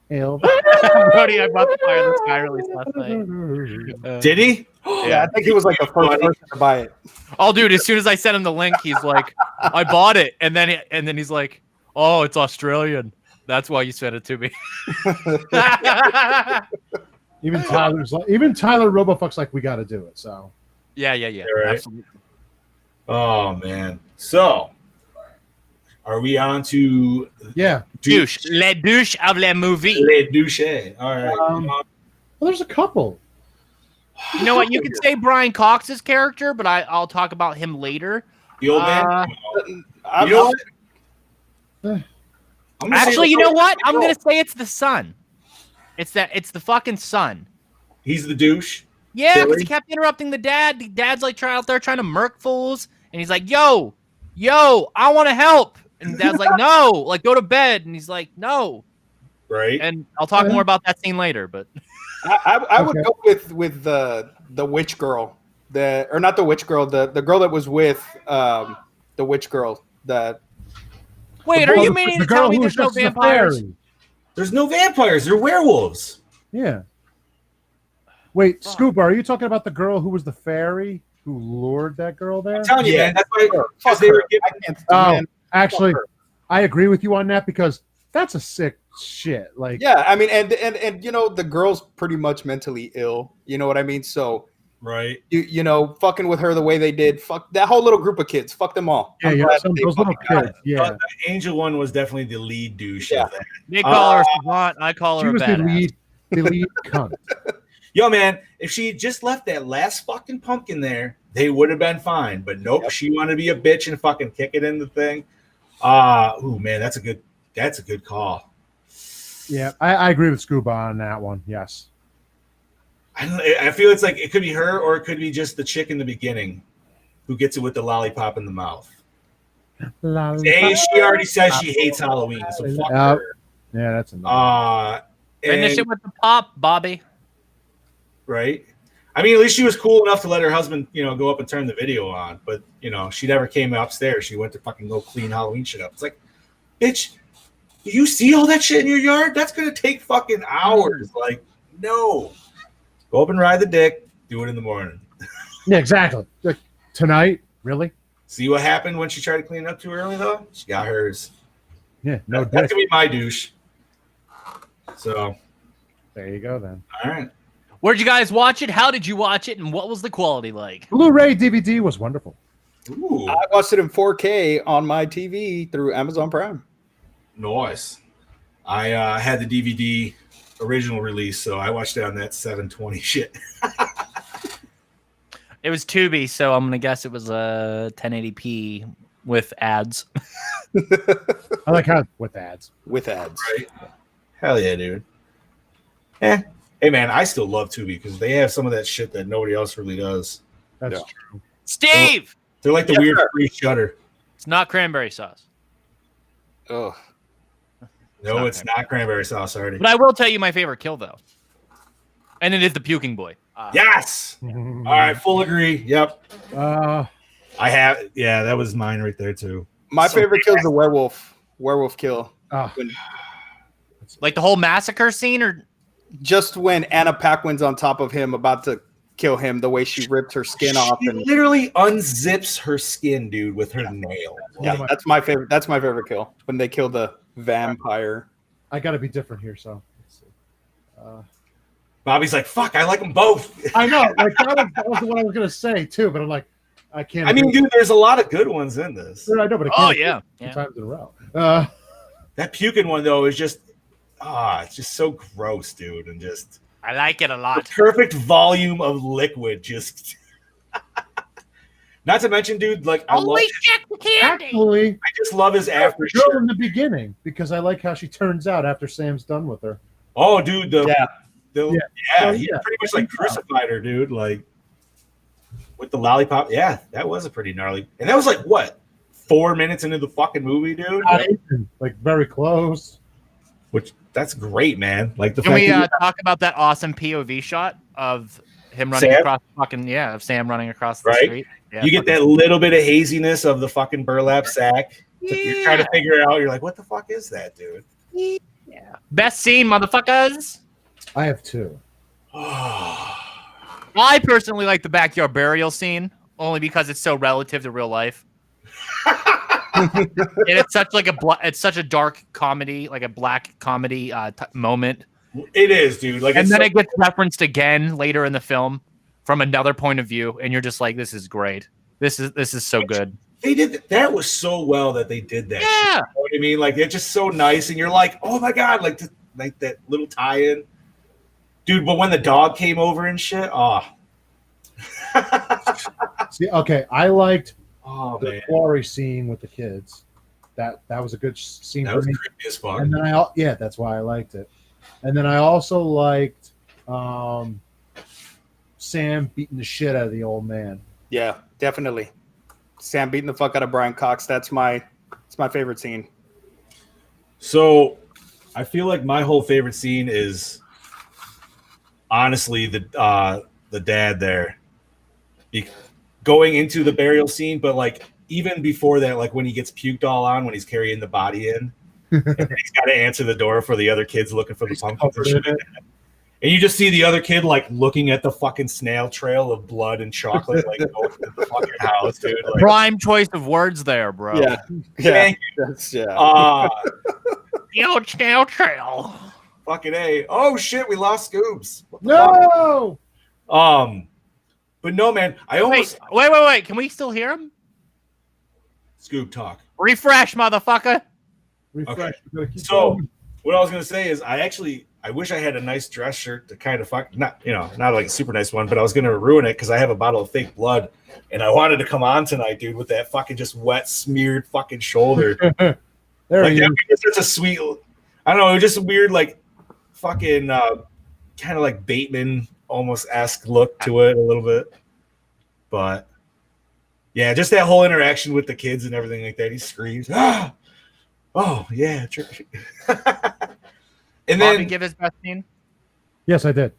[SPEAKER 5] Brody, I bought the Fire in the Sky release last night.
[SPEAKER 1] Did he?
[SPEAKER 7] Yeah, I think he was like the first person to buy it.
[SPEAKER 5] Oh, dude! As soon as I sent him the link, he's like, "I bought it," and then he's like, "Oh, it's Australian. That's why you sent it to me."
[SPEAKER 2] Even Tyler Robofuck's like, we got to do it. So
[SPEAKER 5] yeah,
[SPEAKER 1] Right.
[SPEAKER 5] Absolutely.
[SPEAKER 1] Oh man. So, are we on to
[SPEAKER 5] douche? Le douche of la movie.
[SPEAKER 1] Le douche. All right.
[SPEAKER 2] well, there's a couple.
[SPEAKER 5] You know what? You can say Brian Cox's character, but I'll talk about him later.
[SPEAKER 1] The old man.
[SPEAKER 7] You know
[SPEAKER 2] what?
[SPEAKER 5] Actually, you know what? I'm gonna say it's the son. It's the fucking son.
[SPEAKER 1] He's the douche.
[SPEAKER 5] Yeah, because he kept interrupting the dad. The dad's like out there trying to murk fools, and he's like, "Yo, I want to help." And the dad's like, "No, like go to bed." And he's like, "No."
[SPEAKER 1] Right.
[SPEAKER 5] And I'll talk more about that scene later, but
[SPEAKER 7] I would go with the witch girl, or not the witch girl, the girl that was with the witch girl.
[SPEAKER 5] Wait, are you meaning to tell me there's no vampires?
[SPEAKER 1] There's no vampires. They're werewolves.
[SPEAKER 2] Yeah. Wait, Scoop, are you talking about the girl who was the fairy who lured that girl there?
[SPEAKER 1] I'm telling you, man. That's why they were giving.
[SPEAKER 2] Actually, I agree with you on that because that's a sick shit. Like,
[SPEAKER 7] yeah, I mean, and the girl's pretty much mentally ill. You know what I mean? So,
[SPEAKER 1] right,
[SPEAKER 7] you know, fucking with her the way they did, fuck that whole little group of kids. Fuck them all.
[SPEAKER 2] Yeah, those little kids. Yeah,
[SPEAKER 1] the angel one was definitely the lead douche.
[SPEAKER 7] Yeah.
[SPEAKER 1] Of that.
[SPEAKER 5] They call her savant. I call her a badass.
[SPEAKER 2] The lead cunt.
[SPEAKER 1] Yo, man, if she just left that last fucking pumpkin there, they would have been fine. But nope, she wanted to be a bitch and fucking kick it in the thing. Oh man, that's a good call.
[SPEAKER 2] Yeah, I agree with Scuba on that one. Yes.
[SPEAKER 1] I feel it's like it could be her or it could be just the chick in the beginning who gets it with the lollipop in the mouth. Hey, she already says she hates Halloween, so fuck her.
[SPEAKER 2] Yeah, that's enough.
[SPEAKER 5] Finish it with the pop, Bobby.
[SPEAKER 1] Right? I mean, at least she was cool enough to let her husband, go up and turn the video on. But, she never came upstairs. She went to fucking go clean Halloween shit up. It's like, bitch, do you see all that shit in your yard? That's going to take fucking hours. Like, no. Go up and ride the dick. Do it in the morning.
[SPEAKER 2] Yeah, exactly. Like, tonight? Really?
[SPEAKER 1] See what happened when she tried to clean it up too early, though? She got hers.
[SPEAKER 2] Yeah, no
[SPEAKER 1] That's going to be my douche. So.
[SPEAKER 2] There you go, then.
[SPEAKER 1] All right.
[SPEAKER 5] Where'd you guys watch it? How did you watch it? And what was the quality like?
[SPEAKER 2] Blu-ray DVD was wonderful.
[SPEAKER 1] Ooh,
[SPEAKER 7] I watched it in 4K on my TV through Amazon Prime.
[SPEAKER 1] nice. I had the DVD original release, so I watched it on that 720 shit.
[SPEAKER 5] It was Tubi, so I'm gonna guess it was 1080p with ads.
[SPEAKER 2] I like how with ads.
[SPEAKER 7] With ads.
[SPEAKER 1] Right? Hell yeah, dude. Hey man, I still love Tubi because they have some of that shit that nobody else really does.
[SPEAKER 2] That's
[SPEAKER 7] Yeah.
[SPEAKER 2] true.
[SPEAKER 5] Steve,
[SPEAKER 1] They're like the
[SPEAKER 7] Yes,
[SPEAKER 1] weird
[SPEAKER 7] sir.
[SPEAKER 1] free shutter.
[SPEAKER 5] it's not cranberry sauce,
[SPEAKER 7] Oh,
[SPEAKER 1] No,
[SPEAKER 5] not
[SPEAKER 1] it's not cranberry sauce already.
[SPEAKER 5] but I will tell you my favorite kill though, and it is the puking boy.
[SPEAKER 1] Yes. All right, full agree. Yep. I have. Yeah, that was mine right there too.
[SPEAKER 7] my
[SPEAKER 1] So-
[SPEAKER 7] favorite kill is the werewolf kill.
[SPEAKER 2] Mm-hmm.
[SPEAKER 5] Like the whole massacre scene, or
[SPEAKER 7] Just when Anna Paquin's on top of him, about to kill him, the way she ripped her skin off,
[SPEAKER 1] She
[SPEAKER 7] and
[SPEAKER 1] literally unzips her skin, dude, with her nail.
[SPEAKER 7] yeah, that's my favorite. That's my favorite kill when they kill the vampire.
[SPEAKER 2] I got to be different here, so. Let's see.
[SPEAKER 1] Bobby's like, "Fuck, I like them both."
[SPEAKER 2] I know, like that was what I was gonna say too, but I'm like, I can't.
[SPEAKER 1] I mean, dude, there's a lot of good ones in this.
[SPEAKER 2] I know, but I
[SPEAKER 5] oh
[SPEAKER 2] can't
[SPEAKER 5] yeah,
[SPEAKER 2] two
[SPEAKER 5] yeah.
[SPEAKER 2] times in a row.
[SPEAKER 1] That puking one though is just, it's just so gross, dude, and just
[SPEAKER 5] I like it a
[SPEAKER 1] the
[SPEAKER 5] lot.
[SPEAKER 1] perfect volume of liquid. Just, not to mention, dude, like I love.
[SPEAKER 5] Holy shit, the candy!
[SPEAKER 2] Actually,
[SPEAKER 1] I just love his after
[SPEAKER 2] girl
[SPEAKER 1] shirt.
[SPEAKER 2] in the beginning because I like how she turns out after Sam's done with her.
[SPEAKER 1] Oh, dude,
[SPEAKER 7] Yeah.
[SPEAKER 2] Oh,
[SPEAKER 1] he
[SPEAKER 2] yeah.
[SPEAKER 1] pretty much like crucified her, dude. Like with the lollipop. Yeah, that was a pretty gnarly. And that was like what, 4 minutes into the fucking movie, dude.
[SPEAKER 2] Like very close.
[SPEAKER 1] Which that's great, man. Like the
[SPEAKER 5] Can
[SPEAKER 1] fact
[SPEAKER 5] we
[SPEAKER 1] that
[SPEAKER 5] talk about that awesome POV shot of him running
[SPEAKER 1] Sam?
[SPEAKER 5] across fucking of Sam running across the
[SPEAKER 1] Right?
[SPEAKER 5] street? Yeah,
[SPEAKER 1] you get that little bit of haziness of the fucking burlap sack. You're trying to figure it out. You're like, what the fuck is that, dude?
[SPEAKER 5] best scene, motherfuckers.
[SPEAKER 2] I have two.
[SPEAKER 5] I personally like the backyard burial scene only because it's so relative to real life. And it's such like it's such a dark comedy, like a black comedy moment.
[SPEAKER 1] It is, dude. Like,
[SPEAKER 5] And
[SPEAKER 1] it's
[SPEAKER 5] then
[SPEAKER 1] so-
[SPEAKER 5] it gets referenced again later in the film from another point of view, and you're just like, "This is great. This is so good."
[SPEAKER 1] they did that was so well that they did that.
[SPEAKER 5] Yeah.
[SPEAKER 1] Shit, you know what I mean? Like, it's just so nice, and you're like, oh my god, like that little tie-in, dude. But when the dog came over and shit,
[SPEAKER 2] See, okay, I liked
[SPEAKER 1] oh
[SPEAKER 2] the
[SPEAKER 1] man,
[SPEAKER 2] quarry scene with the kids. That was a good scene
[SPEAKER 1] that
[SPEAKER 2] for
[SPEAKER 1] was
[SPEAKER 2] me.
[SPEAKER 1] creepy as fuck.
[SPEAKER 2] And then that's why I liked it. And then I also liked Sam beating the shit out of the old man.
[SPEAKER 7] Yeah, definitely. Sam beating the fuck out of Brian Cox. It's my favorite scene.
[SPEAKER 1] So, I feel like my whole favorite scene is honestly the dad there, going into the burial scene, but like even before that, like when he gets puked all on when he's carrying the body in, and then he's got to answer the door for the other kids looking for the pumpkins and shit. And you just see the other kid like looking at the fucking snail trail of blood and chocolate, like going to the fucking house, dude. Like,
[SPEAKER 5] Prime choice of words there, bro.
[SPEAKER 7] Yeah.
[SPEAKER 1] thank
[SPEAKER 7] That's, yeah.
[SPEAKER 5] Yo, snail trail.
[SPEAKER 1] fucking A. Oh shit, we lost Scoobs. What the
[SPEAKER 2] No!
[SPEAKER 1] fuck? But no, man, I almost
[SPEAKER 5] Wait. Can we still hear him?
[SPEAKER 1] Scoob talk.
[SPEAKER 5] Refresh, motherfucker.
[SPEAKER 2] Refresh.
[SPEAKER 1] Okay.
[SPEAKER 2] We gotta keep
[SPEAKER 1] So
[SPEAKER 2] going.
[SPEAKER 1] what I was gonna say is I wish I had a nice dress shirt to kind of not like a super nice one, but I was gonna ruin it because I have a bottle of fake blood and I wanted to come on tonight, dude, with that fucking just wet, smeared fucking shoulder.
[SPEAKER 2] There
[SPEAKER 1] Like
[SPEAKER 2] he
[SPEAKER 1] that
[SPEAKER 2] is.
[SPEAKER 1] was such a sweet, I don't know, it was just a weird, like fucking kind of like Bateman almost esque look to it a little bit. But yeah, just that whole interaction with the kids and everything like that. He screams, "Ah! Oh yeah, trick." And
[SPEAKER 5] Bobby,
[SPEAKER 1] then
[SPEAKER 5] give his best scene.
[SPEAKER 2] Yes, I did.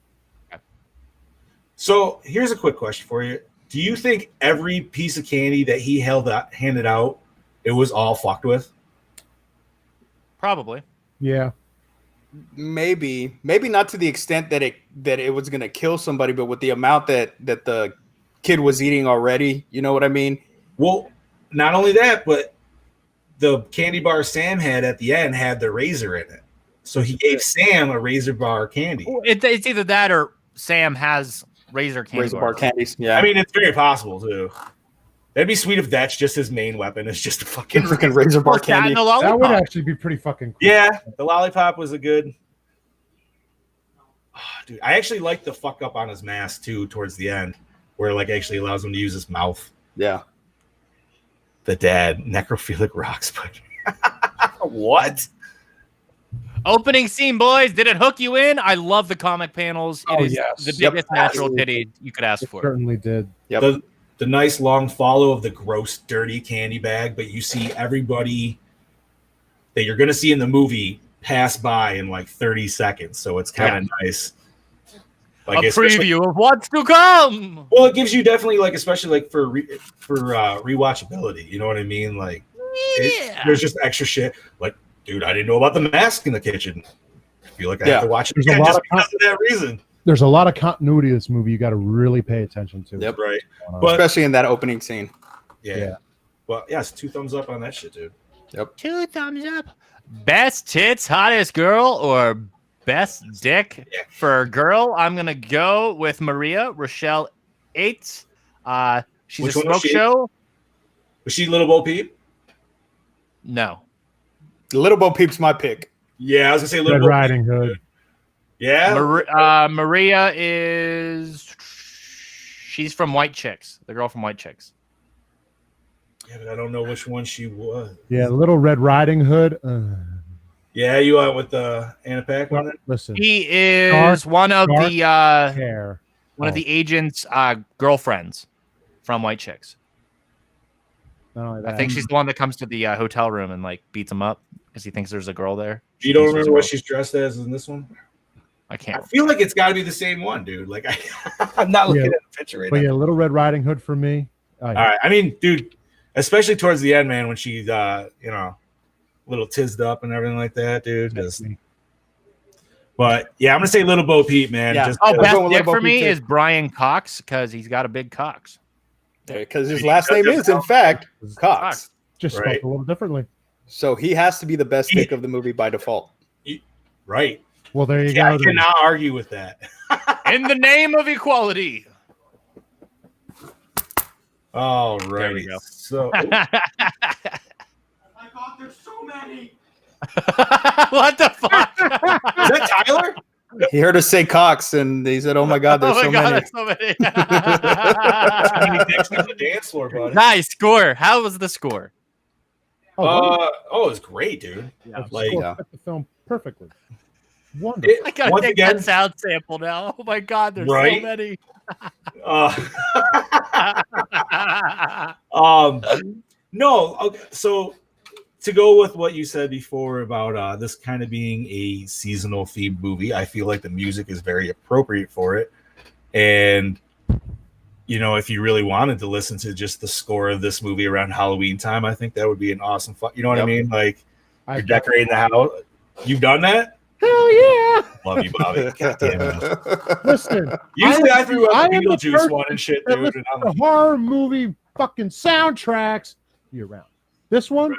[SPEAKER 1] so here's a quick question for you. Do you think every piece of candy that he handed out, it was all fucked with?
[SPEAKER 5] Probably.
[SPEAKER 2] Yeah.
[SPEAKER 7] Maybe not to the extent that it was gonna kill somebody, but with the amount that the kid was eating already, you know what I mean?
[SPEAKER 1] Well, not only that, but the candy bar Sam had at the end had the razor in it. So he gave Sam a razor bar candy.
[SPEAKER 5] It's either that or Sam has razor candy
[SPEAKER 7] Razor bar
[SPEAKER 5] bars.
[SPEAKER 7] candies. Yeah.
[SPEAKER 1] I mean, it's very possible too. That'd be sweet if that's just his main weapon. It's just a fucking
[SPEAKER 7] Freaking razor bar
[SPEAKER 5] What's that
[SPEAKER 7] candy.
[SPEAKER 5] in the
[SPEAKER 2] That would
[SPEAKER 5] lollipop?
[SPEAKER 2] actually be pretty fucking cool.
[SPEAKER 1] Yeah, the lollipop was a good. Oh, dude, I actually like the fuck up on his mask too towards the end, where like actually allows him to use his mouth.
[SPEAKER 7] Yeah.
[SPEAKER 1] The dad necrophilic rocks, but what?
[SPEAKER 5] Opening scene, boys. Did it hook you in? I love the comic panels. It
[SPEAKER 2] Oh,
[SPEAKER 5] is
[SPEAKER 2] yes.
[SPEAKER 5] the
[SPEAKER 7] Yep,
[SPEAKER 5] biggest natural
[SPEAKER 7] absolutely.
[SPEAKER 5] titty you could ask
[SPEAKER 2] It
[SPEAKER 5] for.
[SPEAKER 2] certainly did.
[SPEAKER 7] Yep.
[SPEAKER 1] The nice long follow of the gross, dirty candy bag, but you see everybody that you're gonna see in the movie pass by in like 30 seconds, so it's kind of nice. Like
[SPEAKER 5] A
[SPEAKER 1] especially-
[SPEAKER 5] preview of what's to come.
[SPEAKER 1] Well, it gives you definitely like, especially like for rewatchability. You know what I mean? Like, there's just extra shit. Like, dude, I didn't know about the mask in the kitchen. I feel like I have to watch it
[SPEAKER 2] There's a
[SPEAKER 1] again
[SPEAKER 2] lot
[SPEAKER 1] just
[SPEAKER 2] of
[SPEAKER 1] because of that reason.
[SPEAKER 2] There's a lot of continuity to this movie you got to really pay attention to.
[SPEAKER 7] Yep.
[SPEAKER 1] Right. But
[SPEAKER 7] Especially in that opening scene.
[SPEAKER 1] yeah. Well, yes, 2 thumbs up on that shit, dude.
[SPEAKER 7] Yep.
[SPEAKER 5] 2 thumbs up. Best tits, hottest girl, or best dick for a girl? I'm gonna go with Maria Rochelle 8. She's
[SPEAKER 1] Which
[SPEAKER 5] a
[SPEAKER 1] one was
[SPEAKER 5] smoke
[SPEAKER 1] she?
[SPEAKER 5] show.
[SPEAKER 1] Was she Little Bo Peep?
[SPEAKER 5] No.
[SPEAKER 7] Little Bo Peep's my pick.
[SPEAKER 1] Yeah, I was gonna say Little
[SPEAKER 2] Red
[SPEAKER 1] Bo
[SPEAKER 2] Riding
[SPEAKER 1] Peep.
[SPEAKER 2] Hood.
[SPEAKER 1] Yeah.
[SPEAKER 5] Maria is. She's from White Chicks. The girl from White Chicks.
[SPEAKER 1] Yeah, but I don't know which one she was.
[SPEAKER 2] Yeah, Little Red Riding Hood.
[SPEAKER 1] Yeah, you out with the Anna Paquin on it?
[SPEAKER 2] Listen,
[SPEAKER 5] He is one of
[SPEAKER 2] dark
[SPEAKER 5] the
[SPEAKER 2] hair.
[SPEAKER 5] one of the agent's girlfriends from White Chicks.
[SPEAKER 2] Not only
[SPEAKER 5] I
[SPEAKER 2] that,
[SPEAKER 5] think she's the one that comes to the hotel room and like beats him up because he thinks there's a girl there.
[SPEAKER 1] You don't
[SPEAKER 5] Thinks there's
[SPEAKER 1] remember
[SPEAKER 5] a
[SPEAKER 1] what
[SPEAKER 5] girl.
[SPEAKER 1] she's dressed as in this one?
[SPEAKER 5] I
[SPEAKER 1] I
[SPEAKER 5] can't.
[SPEAKER 1] feel like it's got to be the same one, dude. Like I'm not looking
[SPEAKER 2] Yeah.
[SPEAKER 1] at the picture right
[SPEAKER 2] But
[SPEAKER 1] now.
[SPEAKER 2] yeah, Little Red Riding Hood for me. Oh, yeah.
[SPEAKER 1] All right. I mean, dude, especially towards the end, man, when she's little tizzed up and everything like that, dude. Just, but yeah, I'm gonna say Little Bo Peep, man.
[SPEAKER 7] Yeah.
[SPEAKER 1] Just
[SPEAKER 5] Oh,
[SPEAKER 7] We're
[SPEAKER 5] best
[SPEAKER 7] going with
[SPEAKER 5] dick
[SPEAKER 7] Little
[SPEAKER 5] for
[SPEAKER 7] Bo
[SPEAKER 5] me
[SPEAKER 7] Peep, too.
[SPEAKER 5] is Brian Cox because he's got a big Cox.
[SPEAKER 7] Because his last name is, in fact, Cox.
[SPEAKER 2] Just
[SPEAKER 1] Right.
[SPEAKER 2] spelled a little differently.
[SPEAKER 7] So he has to be the best dick of the movie by default.
[SPEAKER 1] right.
[SPEAKER 2] Well, there you
[SPEAKER 1] Yeah,
[SPEAKER 2] go.
[SPEAKER 1] I
[SPEAKER 2] then.
[SPEAKER 1] cannot argue with that.
[SPEAKER 5] In the name of equality.
[SPEAKER 1] All
[SPEAKER 5] There
[SPEAKER 1] right.
[SPEAKER 5] we go.
[SPEAKER 1] So
[SPEAKER 5] What the fuck?
[SPEAKER 1] is that Tyler?
[SPEAKER 7] He heard us say Cox, and he said, "Oh my God, there's so many."
[SPEAKER 5] there's so many.
[SPEAKER 1] Next to the dance floor, buddy.
[SPEAKER 5] Nice score. How was the score?
[SPEAKER 1] Oh, it's great, dude. Like,
[SPEAKER 2] Score fit the film perfectly. Wonderful.
[SPEAKER 5] I gotta
[SPEAKER 1] once
[SPEAKER 5] take
[SPEAKER 1] again,
[SPEAKER 5] that sound sample now. Oh my god, there's so
[SPEAKER 1] Right?
[SPEAKER 5] many.
[SPEAKER 1] No. Okay. So to go with what you said before about this kind of being a seasonal themed movie, I feel like the music is very appropriate for it. And if you really wanted to listen to just the score of this movie around Halloween time, I think that would be an awesome you know what I mean? Like you're decorating the house. You've done that?
[SPEAKER 2] Hell yeah!
[SPEAKER 1] Love you, Bobby. God damn it.
[SPEAKER 2] Listen,
[SPEAKER 1] Usually I threw
[SPEAKER 2] I
[SPEAKER 1] out the
[SPEAKER 2] am the
[SPEAKER 1] Beetlejuice
[SPEAKER 2] person
[SPEAKER 1] one and shit,
[SPEAKER 2] that
[SPEAKER 1] dude.
[SPEAKER 2] listens
[SPEAKER 1] And
[SPEAKER 2] to
[SPEAKER 1] I'm
[SPEAKER 2] horror movie fucking soundtracks year round. This one,
[SPEAKER 1] right.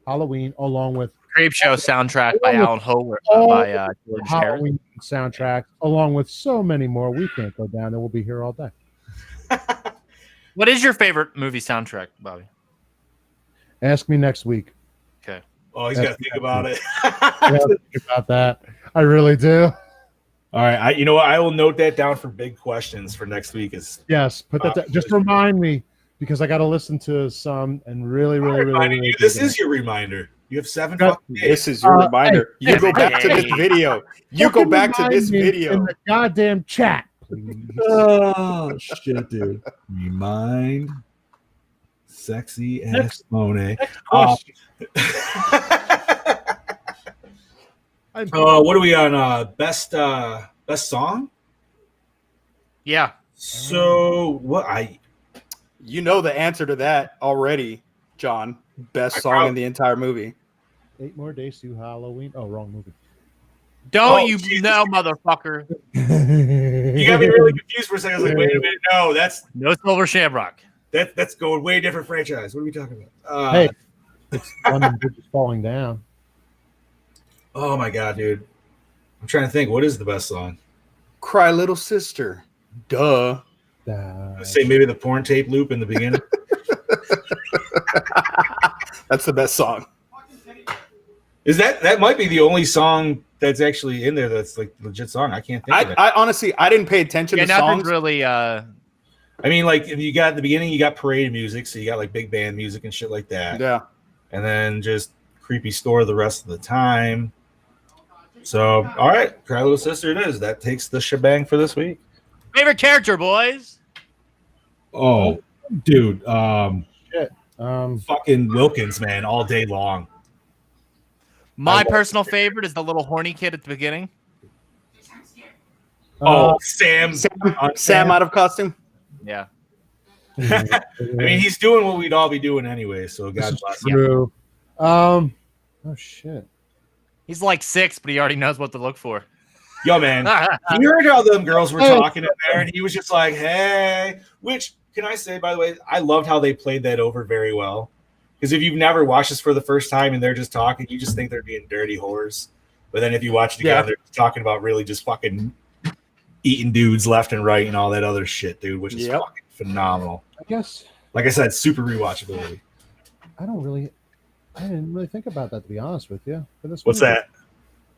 [SPEAKER 2] Halloween, along with
[SPEAKER 5] Creep Show soundtrack by Alan Howard
[SPEAKER 2] all
[SPEAKER 5] by George Harris.
[SPEAKER 2] Halloween soundtracks, along with so many more. We can't go down, and we'll be here all day.
[SPEAKER 5] What is your favorite movie soundtrack, Bobby?
[SPEAKER 2] Ask me next week.
[SPEAKER 5] Okay.
[SPEAKER 1] Oh, he's got to think about it.
[SPEAKER 2] I gotta think about that. I really do.
[SPEAKER 1] All right. You know what? I will note that down for big questions for next week.
[SPEAKER 2] Yes, put that. Just remind me because I got to listen to some and really.
[SPEAKER 1] This is your reminder. You have 7 fucking days.
[SPEAKER 7] This is your reminder. You go back to this video. You go
[SPEAKER 2] Fucking
[SPEAKER 7] back to this
[SPEAKER 2] remind me
[SPEAKER 7] video.
[SPEAKER 2] in the goddamn chat, please.
[SPEAKER 1] Oh shit, dude! Remind sexy ass Monet. What are we on? Best song?
[SPEAKER 5] Yeah.
[SPEAKER 1] So what?
[SPEAKER 7] You know the answer to that already, John. Best song in the entire movie.
[SPEAKER 2] 8 more days to Halloween. Oh, wrong movie.
[SPEAKER 5] Don't
[SPEAKER 1] Jesus.
[SPEAKER 5] motherfucker.
[SPEAKER 1] You got me really confused for a second. I was like, wait a minute, no, that's
[SPEAKER 5] Silver Shamrock.
[SPEAKER 1] that's going way different franchise. What are we talking about?
[SPEAKER 2] Hey, it's London Bridge is falling down.
[SPEAKER 1] Oh my god, dude! I'm trying to think. What is the best song?
[SPEAKER 7] Cry Little Sister. Duh.
[SPEAKER 1] I'd say maybe the porn tape loop in the beginning.
[SPEAKER 7] That's the best song.
[SPEAKER 1] Is that might be the only song that's actually in there that's like legit song. I can't think of it.
[SPEAKER 7] I honestly, I didn't pay attention to
[SPEAKER 5] nothing's
[SPEAKER 7] songs.
[SPEAKER 5] really.
[SPEAKER 1] I mean, like if you got at the beginning, you got parade music, so you got like big band music and shit like that.
[SPEAKER 7] Yeah.
[SPEAKER 1] And then just creepy store the rest of the time. So, all right, Cry Little Sister it is. That takes the shebang for this week.
[SPEAKER 5] Favorite character, boys?
[SPEAKER 1] Oh, dude.
[SPEAKER 2] Fucking
[SPEAKER 1] Wilkins, man, all day long.
[SPEAKER 5] My personal favorite is the little horny kid at the beginning.
[SPEAKER 1] Sam
[SPEAKER 7] out of costume.
[SPEAKER 5] Yeah.
[SPEAKER 1] I mean, he's doing what we'd all be doing anyway, so God bless him.
[SPEAKER 2] True. Oh shit.
[SPEAKER 5] He's like 6, but he already knows what to look for.
[SPEAKER 1] Yo, man, you heard how them girls were talking in there, and he was just like, hey, which, can I say, by the way, I loved how they played that over very well. Because if you've never watched this for the first time and they're just talking, you just think they're being dirty whores. But then if you watch it again, they're talking about really just fucking eating dudes left and right and all that other shit, dude, which is fucking phenomenal.
[SPEAKER 2] I guess.
[SPEAKER 1] Like I said, super rewatchability.
[SPEAKER 2] I didn't really think about that, to be honest with you. For this
[SPEAKER 1] What's
[SPEAKER 2] movie.
[SPEAKER 1] that?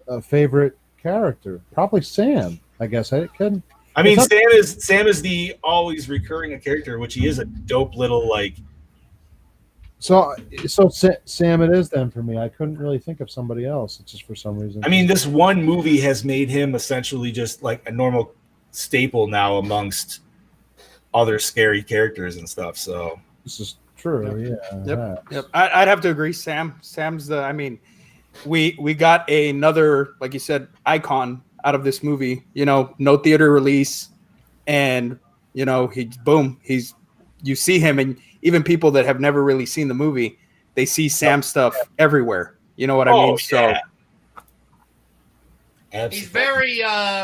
[SPEAKER 2] A favorite character? Probably Sam. I guess I could.
[SPEAKER 1] I mean, Sam is the always recurring character, which he is a dope little like.
[SPEAKER 2] So Sam it is then for me. I couldn't really think of somebody else. It's just for some reason.
[SPEAKER 1] I mean, this one movie has made him essentially just like a normal staple now amongst other scary characters and stuff. So
[SPEAKER 2] this is true. Yeah.
[SPEAKER 7] Yep. I'd have to agree. Sam's the. I mean, we got another, like you said, icon out of this movie. You know, no theater release, and you know you see him, and even people that have never really seen the movie, they see Sam stuff everywhere. You know what I mean?
[SPEAKER 1] Yeah.
[SPEAKER 7] So
[SPEAKER 5] he's very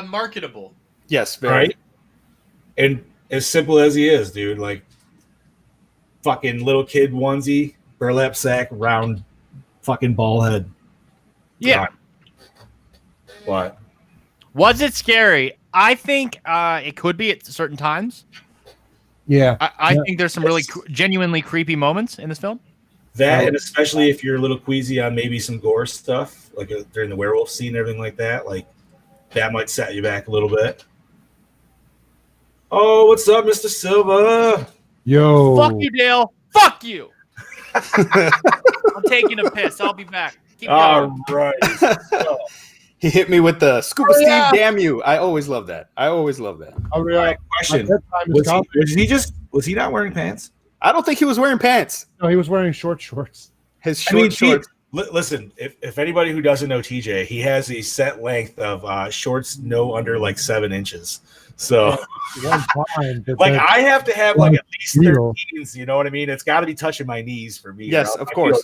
[SPEAKER 5] marketable.
[SPEAKER 7] Yes, very.
[SPEAKER 1] Right. And as simple as he is, dude, like fucking little kid onesie, burlap sack, round fucking ball head.
[SPEAKER 5] Yeah.
[SPEAKER 1] What?
[SPEAKER 5] Was it scary? I think it could be at certain times.
[SPEAKER 2] Yeah.
[SPEAKER 5] I think there's some really genuinely creepy moments in this film.
[SPEAKER 1] That, and especially if you're a little queasy on maybe some gore stuff, like during the werewolf scene and everything like that, like that might set you back a little bit. Oh, what's up, Mr. Silva?
[SPEAKER 2] Yo.
[SPEAKER 5] Fuck you, Dale. Fuck you. I'm taking a piss. I'll be back. Keep going.
[SPEAKER 1] All right.
[SPEAKER 7] He hit me with the Scuba Steve, damn you. I always love that.
[SPEAKER 2] Oh, yeah.
[SPEAKER 1] Right, question. Was he not wearing pants?
[SPEAKER 7] I don't think he was wearing pants.
[SPEAKER 2] No, he was wearing shorts.
[SPEAKER 7] His shorts.
[SPEAKER 1] Listen, if anybody who doesn't know TJ, he has a set length of shorts no under like 7 inches. So, like, I have to have like at least 13s. You know what I mean? It's got to be touching my knees for me.
[SPEAKER 7] Yes, of course.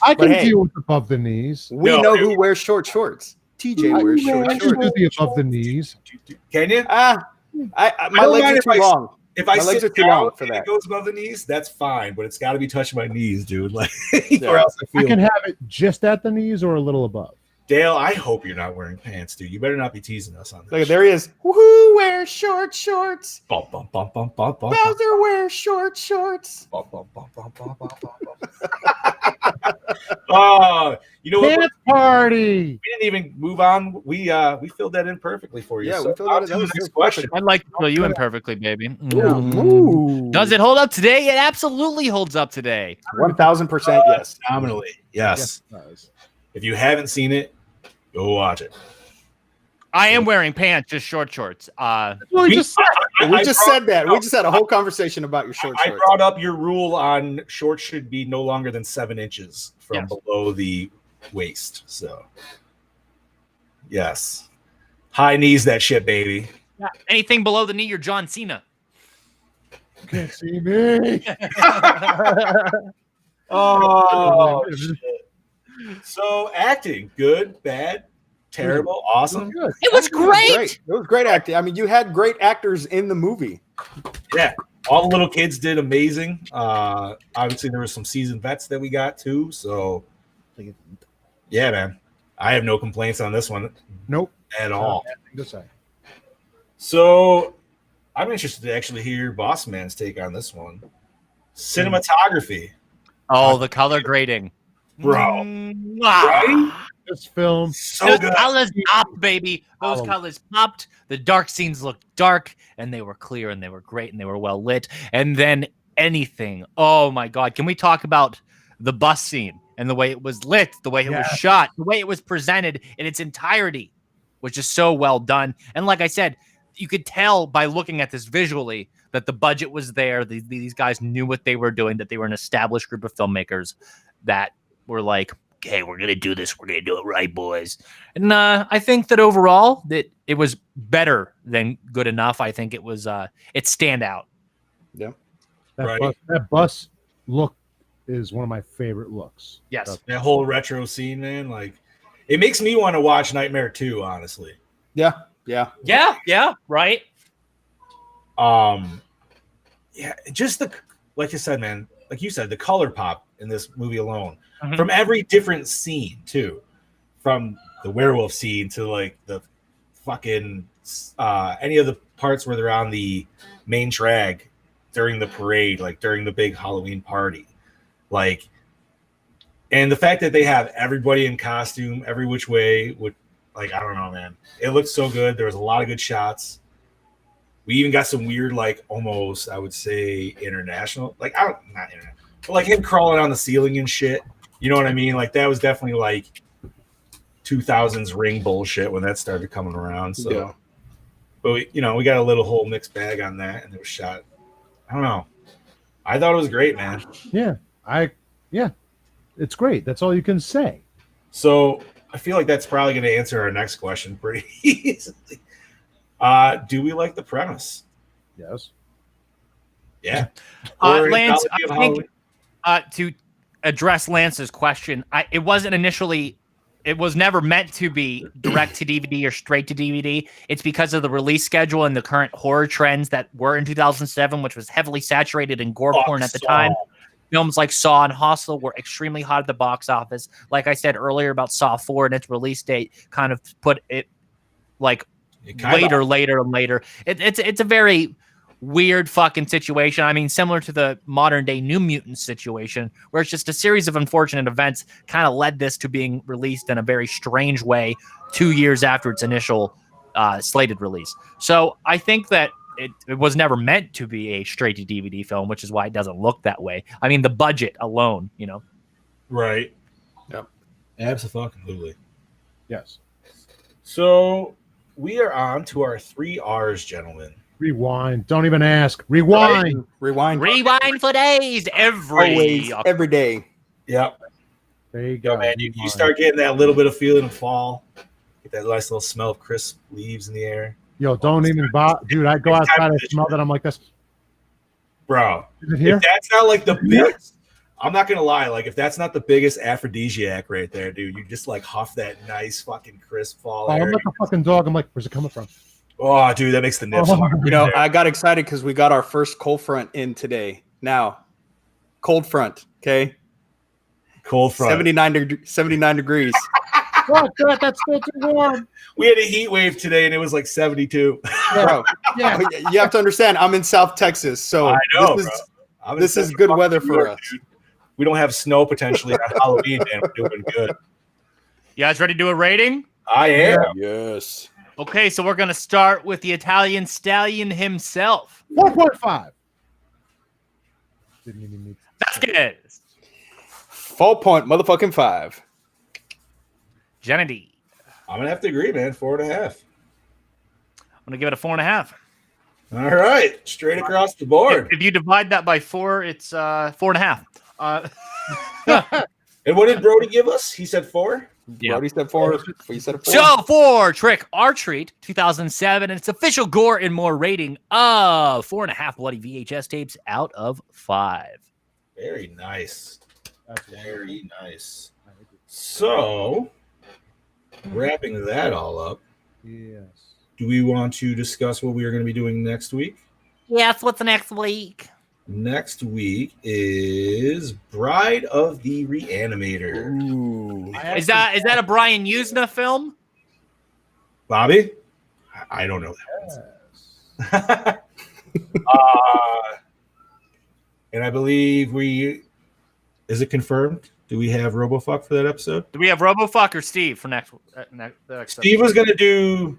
[SPEAKER 2] I can deal with above the knees.
[SPEAKER 7] We know who wears short shorts. TJ wears short shorts.
[SPEAKER 2] Do the above the knees.
[SPEAKER 1] Can you?
[SPEAKER 7] My legs are too long.
[SPEAKER 1] If I
[SPEAKER 7] legs
[SPEAKER 1] sit
[SPEAKER 7] are too
[SPEAKER 1] down
[SPEAKER 7] long for
[SPEAKER 1] and
[SPEAKER 7] that.
[SPEAKER 1] it goes above the knees, that's fine, but it's got to be touching my knees, dude. Like,
[SPEAKER 7] Yeah.
[SPEAKER 1] or else I
[SPEAKER 2] I
[SPEAKER 1] feel.
[SPEAKER 2] can have it just at the knees or a little above.
[SPEAKER 1] Dale, I hope you're not wearing pants, dude. You better not be teasing us on this.
[SPEAKER 7] Look, there he is. Woohoo! Wears short shorts.
[SPEAKER 1] Bum, bum, bum, bum, bum, bum,
[SPEAKER 7] Bowser wears short shorts.
[SPEAKER 1] bum, bum, bum, bum, bum, bum, bum. Oh, you know what?
[SPEAKER 2] Dance party.
[SPEAKER 1] We didn't even move on. We filled that in perfectly for you.
[SPEAKER 7] Yeah,
[SPEAKER 1] so
[SPEAKER 7] we filled
[SPEAKER 1] on
[SPEAKER 7] it
[SPEAKER 1] to
[SPEAKER 7] in.
[SPEAKER 1] the next question.
[SPEAKER 5] I'd like to fill you in perfectly, baby.
[SPEAKER 7] Ooh.
[SPEAKER 5] Does it hold up today? It absolutely holds up today.
[SPEAKER 7] 1000% yes.
[SPEAKER 1] Phenomenally, yes.
[SPEAKER 2] Yes, it does.
[SPEAKER 1] If you haven't seen it, go watch it.
[SPEAKER 5] I am wearing pants, just short shorts.
[SPEAKER 7] We just said that. We just had a whole conversation about your short
[SPEAKER 1] I
[SPEAKER 7] shorts.
[SPEAKER 1] brought up your rule on shorts should be no longer than 7 inches from below the waist. So, yes, high knees that shit, baby.
[SPEAKER 5] Yeah. Anything below the knee, you're John Cena.
[SPEAKER 2] Can't see me.
[SPEAKER 1] Oh, shit. So acting, good, bad, terrible, awesome.
[SPEAKER 2] Good.
[SPEAKER 5] It was great.
[SPEAKER 7] It was great acting. I mean, you had great actors in the movie.
[SPEAKER 1] Yeah, all the little kids did amazing. Obviously, there were some seasoned vets that we got too. So, yeah, man, I have no complaints on this one.
[SPEAKER 2] Nope.
[SPEAKER 1] At all.
[SPEAKER 2] Nothing to say.
[SPEAKER 1] So, I'm interested to actually hear Boss Man's take on this one. Cinematography.
[SPEAKER 5] Oh, the color grading.
[SPEAKER 1] Bro.
[SPEAKER 5] Mwah.
[SPEAKER 1] Right?
[SPEAKER 2] This film,
[SPEAKER 1] So
[SPEAKER 5] Those
[SPEAKER 1] good.
[SPEAKER 5] colors popped, baby. Those
[SPEAKER 2] Oh.
[SPEAKER 5] colors popped. The dark scenes looked dark, and they were clear, and they were great, and they were well lit. And then anything. Oh my God! Can we talk about the bus scene and the way it was lit, the way it was shot, the way it was presented in its entirety, was just so well done. And like I said, you could tell by looking at this visually that the budget was there. These guys knew what they were doing. That they were an established group of filmmakers that were like, okay, we're going to do this. We're going to do it right, boys. And I think that overall that it was better than good enough. I think it was it stand out.
[SPEAKER 7] Yeah.
[SPEAKER 2] that bus look is one of my favorite looks.
[SPEAKER 5] Yes.
[SPEAKER 1] That whole retro scene, man, like it makes me want to watch Nightmare 2, honestly.
[SPEAKER 7] Yeah.
[SPEAKER 5] Right.
[SPEAKER 1] Yeah, just like you said, man, like you said, the color pop in this movie alone.
[SPEAKER 5] Mhm.
[SPEAKER 1] From every different scene too, from the werewolf scene to like the fucking any of the parts where they're on the main drag during the parade, like during the big Halloween party, like, and the fact that they have everybody in costume every which way would, like, I don't know, man, it looked so good. There was a lot of good shots. We even got some weird, like, almost, I would say, international, like, not internet, but like him crawling on the ceiling and shit. You know what I mean? Like, that was definitely like 2000s Ring bullshit when that started coming around. So,
[SPEAKER 7] Yeah.
[SPEAKER 1] but we got a little whole mixed bag on that, and it was shot. I don't know. I thought it was great, man.
[SPEAKER 2] Yeah, it's great. That's all you can say.
[SPEAKER 1] So I feel like that's probably going to answer our next question pretty easily. Do we like the premise?
[SPEAKER 2] Yes.
[SPEAKER 1] Yeah.
[SPEAKER 5] Lance, I think to address Lance's question, it was never meant to be direct to DVD or straight to DVD. It's because of the release schedule and the current horror trends that were in 2007, which was heavily saturated in gore porn at the time. Films like Saw and Hostel were extremely hot at the box office. Like I said earlier about Saw 4 and its release date kind of put it like later. It's a very weird fucking situation. I mean, similar to the modern day New Mutant situation, where it's just a series of unfortunate events kind of led this to being released in a very strange way 2 years after its initial slated release. So I think that it was never meant to be a straight to DVD film, which is why it doesn't look that way. I mean, the budget alone,
[SPEAKER 1] Right.
[SPEAKER 7] Yep.
[SPEAKER 1] Absolutely.
[SPEAKER 2] Yes.
[SPEAKER 1] So we are on to our 3 R's, gentlemen.
[SPEAKER 2] Rewind. Don't even ask. Rewind.
[SPEAKER 7] Rewind.
[SPEAKER 5] Rewind for days
[SPEAKER 7] Every day.
[SPEAKER 1] Yep.
[SPEAKER 2] There you go.
[SPEAKER 1] Man, you start getting that little bit of feeling of fall. Get that nice little smell of crisp leaves in the air.
[SPEAKER 2] Yo, don't even bother. Dude, I go outside, I smell that. I'm like this.
[SPEAKER 1] Bro,
[SPEAKER 2] Is it here?
[SPEAKER 1] if that's not like the biggest, I'm not going to lie. Like, if that's not the biggest aphrodisiac right there, dude, you just like huff that nice fucking crisp fall air.
[SPEAKER 2] I'm like a fucking dog. I'm like, where's it coming from?
[SPEAKER 1] Oh, dude, that makes the nips.
[SPEAKER 7] I got excited because we got our first cold front in today. Now, cold front, okay?
[SPEAKER 1] Cold front.
[SPEAKER 7] 79 degrees.
[SPEAKER 2] Fuck that. That's still too warm.
[SPEAKER 1] We had a heat wave today, and it was like 72.
[SPEAKER 7] Bro,
[SPEAKER 2] Yeah.
[SPEAKER 7] you have to understand, I'm in South Texas, so
[SPEAKER 1] I know,
[SPEAKER 7] this is good weather for us.
[SPEAKER 1] Dude. We don't have snow potentially on Halloween, man. We're doing good.
[SPEAKER 5] You guys ready to do a rating?
[SPEAKER 1] I am.
[SPEAKER 7] Yes.
[SPEAKER 5] Okay, so we're going to start with the Italian stallion himself.
[SPEAKER 2] 4.5. Didn't even need.
[SPEAKER 5] That's good.
[SPEAKER 7] 4.5.
[SPEAKER 5] Jenny.
[SPEAKER 1] I'm gonna have to agree, man. 4.5.
[SPEAKER 5] I'm gonna give it a 4.5.
[SPEAKER 1] All right, straight across the board.
[SPEAKER 5] If you divide that by 4, it's 4.5.
[SPEAKER 1] And what did Brody give us? He said 4.
[SPEAKER 5] Yeah.
[SPEAKER 7] Brody said 4. You said 4.
[SPEAKER 5] So for Trick or Treat 2007, and its official Gore and More rating of 4.5 bloody VHS tapes out of 5.
[SPEAKER 1] Very nice.
[SPEAKER 2] That's
[SPEAKER 1] Very nice. So, wrapping that all up,
[SPEAKER 2] Yes.
[SPEAKER 1] do we want to discuss what we are going to be doing next week?
[SPEAKER 5] Yes, what's the next week?
[SPEAKER 1] Next week is Bride of the Reanimator.
[SPEAKER 7] Ooh.
[SPEAKER 5] Is that a Brian Usna film?
[SPEAKER 1] Bobby? I don't know that one. And I believe we is it confirmed? Do we have RoboFuck for that episode?
[SPEAKER 5] Do we have RoboFuck or Steve for next
[SPEAKER 1] Steve was going to do.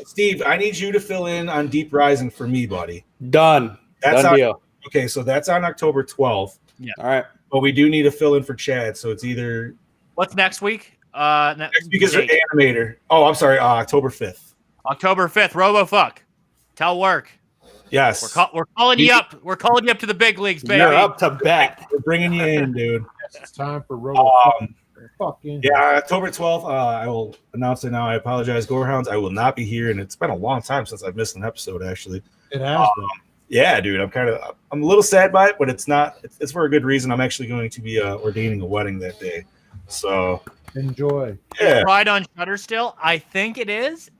[SPEAKER 1] Steve, I need you to fill in on Deep Rising for me, buddy.
[SPEAKER 7] Done.
[SPEAKER 1] That's
[SPEAKER 7] Done
[SPEAKER 1] on,
[SPEAKER 7] deal.
[SPEAKER 1] Okay, so that's on October 12th.
[SPEAKER 5] Yeah.
[SPEAKER 7] All right.
[SPEAKER 1] But we do need to fill in for Chad, so it's either
[SPEAKER 5] What's next week?
[SPEAKER 1] next week is an animator. Oh, I'm sorry, October 5th.
[SPEAKER 5] October 5th, RoboFuck. Tell work.
[SPEAKER 1] Yes.
[SPEAKER 5] We're calling you up. We're calling you up to the big leagues, baby.
[SPEAKER 7] You're up to bat.
[SPEAKER 1] We're bringing you in, dude.
[SPEAKER 2] It's time for Robo. Fucking
[SPEAKER 1] Yeah, October 12th. I will announce it now. I apologize, Gorehounds. I will not be here, and it's been a long time since I've missed an episode, actually.
[SPEAKER 2] It has been.
[SPEAKER 1] Yeah, dude. I'm a little sad by it, but it's not. It's for a good reason. I'm actually going to be ordaining a wedding that day. So
[SPEAKER 2] Enjoy.
[SPEAKER 1] yeah,
[SPEAKER 5] Right on Shutter still? I think it is.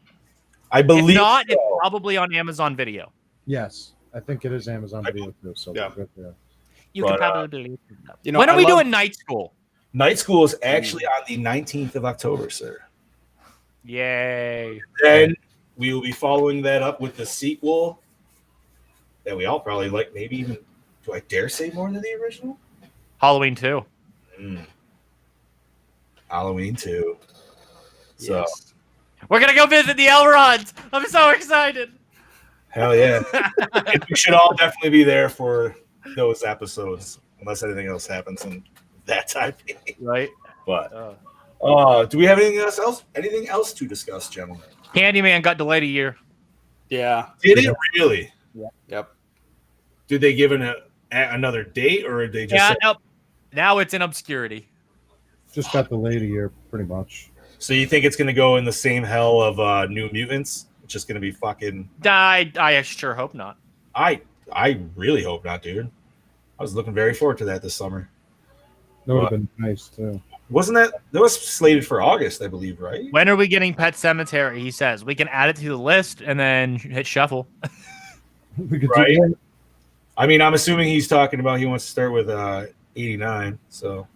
[SPEAKER 1] I believe.
[SPEAKER 5] If not,
[SPEAKER 1] so.
[SPEAKER 5] it's probably on Amazon Video.
[SPEAKER 2] Yes, I think it is Amazon Video too. So
[SPEAKER 7] Yeah.
[SPEAKER 2] we're good there.
[SPEAKER 5] You
[SPEAKER 1] But,
[SPEAKER 5] can probably believe it.
[SPEAKER 7] You know,
[SPEAKER 5] When are
[SPEAKER 7] I
[SPEAKER 5] we
[SPEAKER 7] love-
[SPEAKER 5] doing Night School?
[SPEAKER 1] Night School is actually on the 19th of October, sir.
[SPEAKER 5] Yay.
[SPEAKER 1] Then we will be following that up with the sequel that we all probably like. Maybe even, do I dare say more than the original?
[SPEAKER 5] Halloween 2.
[SPEAKER 1] Halloween 2. So
[SPEAKER 7] Yes.
[SPEAKER 5] We're going to go visit the Elrods. I'm so excited.
[SPEAKER 1] hell yeah, And we should all definitely be there for those episodes, unless anything else happens in that time.
[SPEAKER 5] Right?
[SPEAKER 1] But do we have anything else? Anything else to discuss, gentlemen?
[SPEAKER 5] Candyman got delayed a year.
[SPEAKER 7] Yeah.
[SPEAKER 1] Did it really?
[SPEAKER 7] Yep.
[SPEAKER 1] Did they give another date, or did they just?
[SPEAKER 5] Yeah,
[SPEAKER 1] say-
[SPEAKER 5] nope. Now it's in obscurity.
[SPEAKER 2] Just got delayed a year, pretty much.
[SPEAKER 1] So you think it's going to go in the same hell of New Mutants? It's just going to be fucking.
[SPEAKER 5] I sure hope not.
[SPEAKER 1] I really hope not, dude. I was looking very forward to that this summer.
[SPEAKER 2] That would have been nice too.
[SPEAKER 1] Wasn't that was slated for August, I believe, right?
[SPEAKER 5] When are we getting Pet Cemetery? He says we can add it to the list and then hit shuffle.
[SPEAKER 2] We could
[SPEAKER 1] Right.
[SPEAKER 2] do that.
[SPEAKER 1] I mean, I'm assuming he's talking about he wants to start with 89. So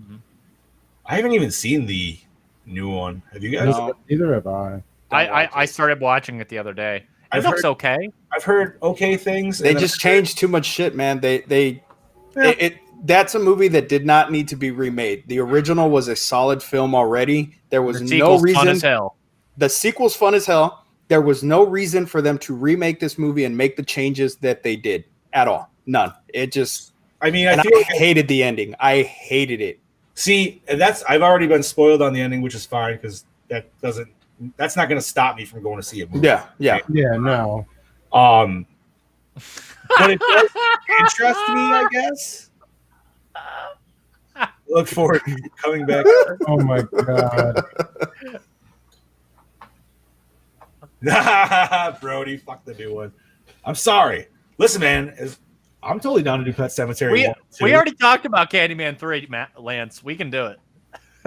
[SPEAKER 1] I haven't even seen the new one. Have you guys?
[SPEAKER 7] No.
[SPEAKER 2] Neither have I.
[SPEAKER 5] I started watching it the other day. It
[SPEAKER 1] I've
[SPEAKER 5] looks
[SPEAKER 1] heard-
[SPEAKER 5] okay.
[SPEAKER 1] I've heard okay things.
[SPEAKER 7] They
[SPEAKER 1] and
[SPEAKER 7] just
[SPEAKER 1] I've heard-
[SPEAKER 7] changed too much shit, man. That's a movie that did not need to be remade. The original was a solid film already. There was
[SPEAKER 5] The
[SPEAKER 7] no
[SPEAKER 5] sequel's
[SPEAKER 7] reason.
[SPEAKER 5] fun as hell.
[SPEAKER 7] The sequel's fun as hell. There was no reason for them to remake this movie and make the changes that they did at all. None. It just.
[SPEAKER 1] I mean,
[SPEAKER 7] And
[SPEAKER 1] I feel like
[SPEAKER 7] hated the ending. I hated it.
[SPEAKER 1] see, and I've already been spoiled on the ending, which is fine because that's not going to stop me from going to see a movie.
[SPEAKER 7] Yeah.
[SPEAKER 2] Yeah, no.
[SPEAKER 1] But it does interest me, I guess. Look forward to coming back.
[SPEAKER 2] Oh my god.
[SPEAKER 1] Brody, fuck the new one. I'm sorry. Listen, man, I'm totally down to do Pet Cemetery.
[SPEAKER 5] We
[SPEAKER 1] 1, 2.
[SPEAKER 5] we already talked about Candyman 3, Lance. We can do it.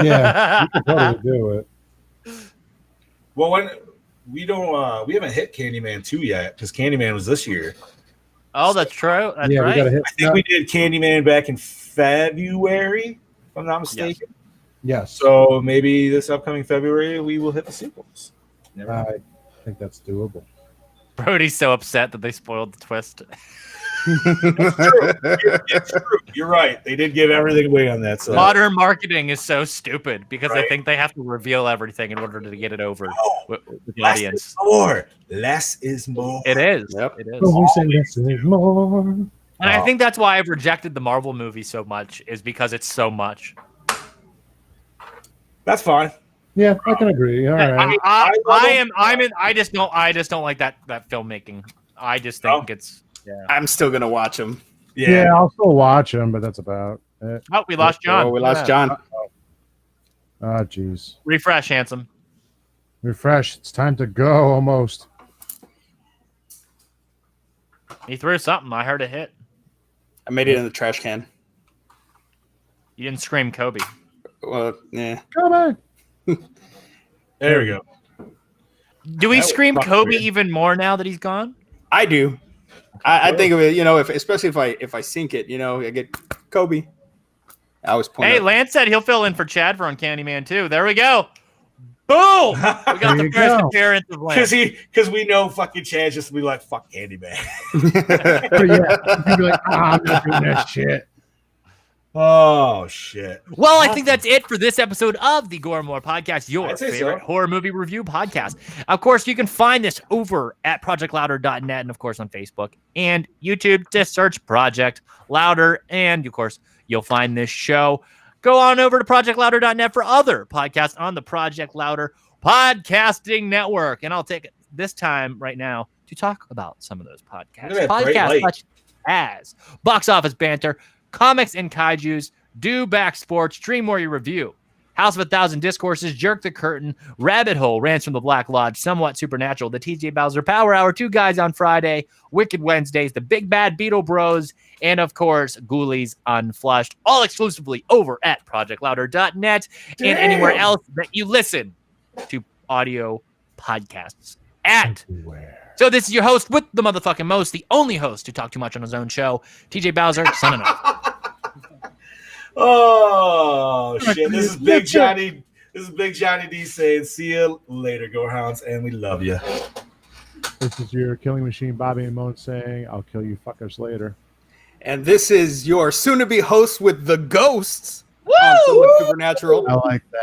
[SPEAKER 2] Yeah, we could totally do it.
[SPEAKER 1] Well, when we don't, we haven't hit Candyman 2 yet because Candyman was this year.
[SPEAKER 5] Oh, that's true. That's
[SPEAKER 2] Yeah, we
[SPEAKER 5] right.
[SPEAKER 2] gotta hit.
[SPEAKER 1] I think we did Candyman back in February, if I'm not mistaken.
[SPEAKER 2] Yes.
[SPEAKER 1] So maybe this upcoming February we will hit the sequels. Never know.
[SPEAKER 2] I think that's doable.
[SPEAKER 5] Brody's so upset that they spoiled the twist.
[SPEAKER 1] It's true. You're right. They did give everything away on that. So
[SPEAKER 5] Modern marketing is so stupid because they
[SPEAKER 1] Right.
[SPEAKER 5] think they have to reveal everything in order to get it over
[SPEAKER 1] No.
[SPEAKER 5] with the
[SPEAKER 1] less
[SPEAKER 5] audience.
[SPEAKER 1] is more. Less is more.
[SPEAKER 5] It is.
[SPEAKER 7] Yep.
[SPEAKER 5] It is.
[SPEAKER 2] But we say this is more.
[SPEAKER 5] And I think that's why I've rejected the Marvel movie so much, is because it's so much.
[SPEAKER 1] That's fine.
[SPEAKER 2] Yeah, I can agree. All right.
[SPEAKER 5] I just don't like that filmmaking. I just think it's
[SPEAKER 7] I'm still gonna watch them.
[SPEAKER 2] Yeah, I'll still watch them, but that's about it.
[SPEAKER 5] Oh, we lost John.
[SPEAKER 7] Oh, we lost John.
[SPEAKER 2] Ah, jeez.
[SPEAKER 5] Refresh, handsome.
[SPEAKER 2] Refresh. It's time to go almost.
[SPEAKER 5] He threw something. I heard a hit.
[SPEAKER 7] I made it in the trash can.
[SPEAKER 5] You didn't scream Kobe.
[SPEAKER 7] Well, yeah.
[SPEAKER 2] Come on.
[SPEAKER 1] There we go.
[SPEAKER 5] Do we
[SPEAKER 1] That was
[SPEAKER 5] scream
[SPEAKER 1] fucking
[SPEAKER 5] Kobe
[SPEAKER 1] weird.
[SPEAKER 5] even more now that he's gone?
[SPEAKER 7] I do. I think of it, especially if I sync it, I get Kobe. I always point
[SPEAKER 5] Hey,
[SPEAKER 7] out.
[SPEAKER 5] Lance said he'll fill in for Chad for on Candyman 2. There we go. Boom! We got
[SPEAKER 2] There
[SPEAKER 5] the
[SPEAKER 2] you
[SPEAKER 5] first
[SPEAKER 2] go.
[SPEAKER 5] appearance of Lance.
[SPEAKER 1] Because we know fucking Chad just be like fuck Candyman.
[SPEAKER 2] But yeah, you'd be like, I'm not doing that shit.
[SPEAKER 1] Oh shit.
[SPEAKER 5] Well, I think that's it for this episode of the Gore and More Podcast, your
[SPEAKER 1] I'd say
[SPEAKER 5] favorite
[SPEAKER 1] so.
[SPEAKER 5] horror movie review podcast. Of course, you can find this over at projectlouder.net and, of course, on Facebook and YouTube. Just search Project Louder, and, of course, you'll find this show. Go on over to projectlouder.net for other podcasts on the Project Louder Podcasting Network. And I'll take this time right now to talk about some of those podcasts.
[SPEAKER 1] Look at that bright
[SPEAKER 5] Podcasts
[SPEAKER 1] light.
[SPEAKER 5] such as Box Office Banter, Comics and Kaijus, Do Back Sports, Dream Warrior Review, House of a Thousand Discourses, Jerk the Curtain, Rabbit Hole, Rants from the Black Lodge, Somewhat Supernatural, the TJ Bowser Power Hour, Two Guys on Friday, Wicked Wednesdays, the Big Bad Beetle Bros, and of course, Ghoulies Unflushed, all exclusively over at projectlouder.net and anywhere else that you listen to audio podcasts at. So this is your host with the motherfucking most, the only host to talk too much on his own show, TJ Bowser, signing off.
[SPEAKER 1] Oh shit! This is Big Johnny. This is Big Johnny D saying, "See you later, Gorehounds, and we love you."
[SPEAKER 2] This is your killing machine, Bobby and Moan, saying, "I'll kill you fuckers later."
[SPEAKER 7] And this is your soon-to-be host with the ghosts on Somewhat Supernatural.
[SPEAKER 2] I like that.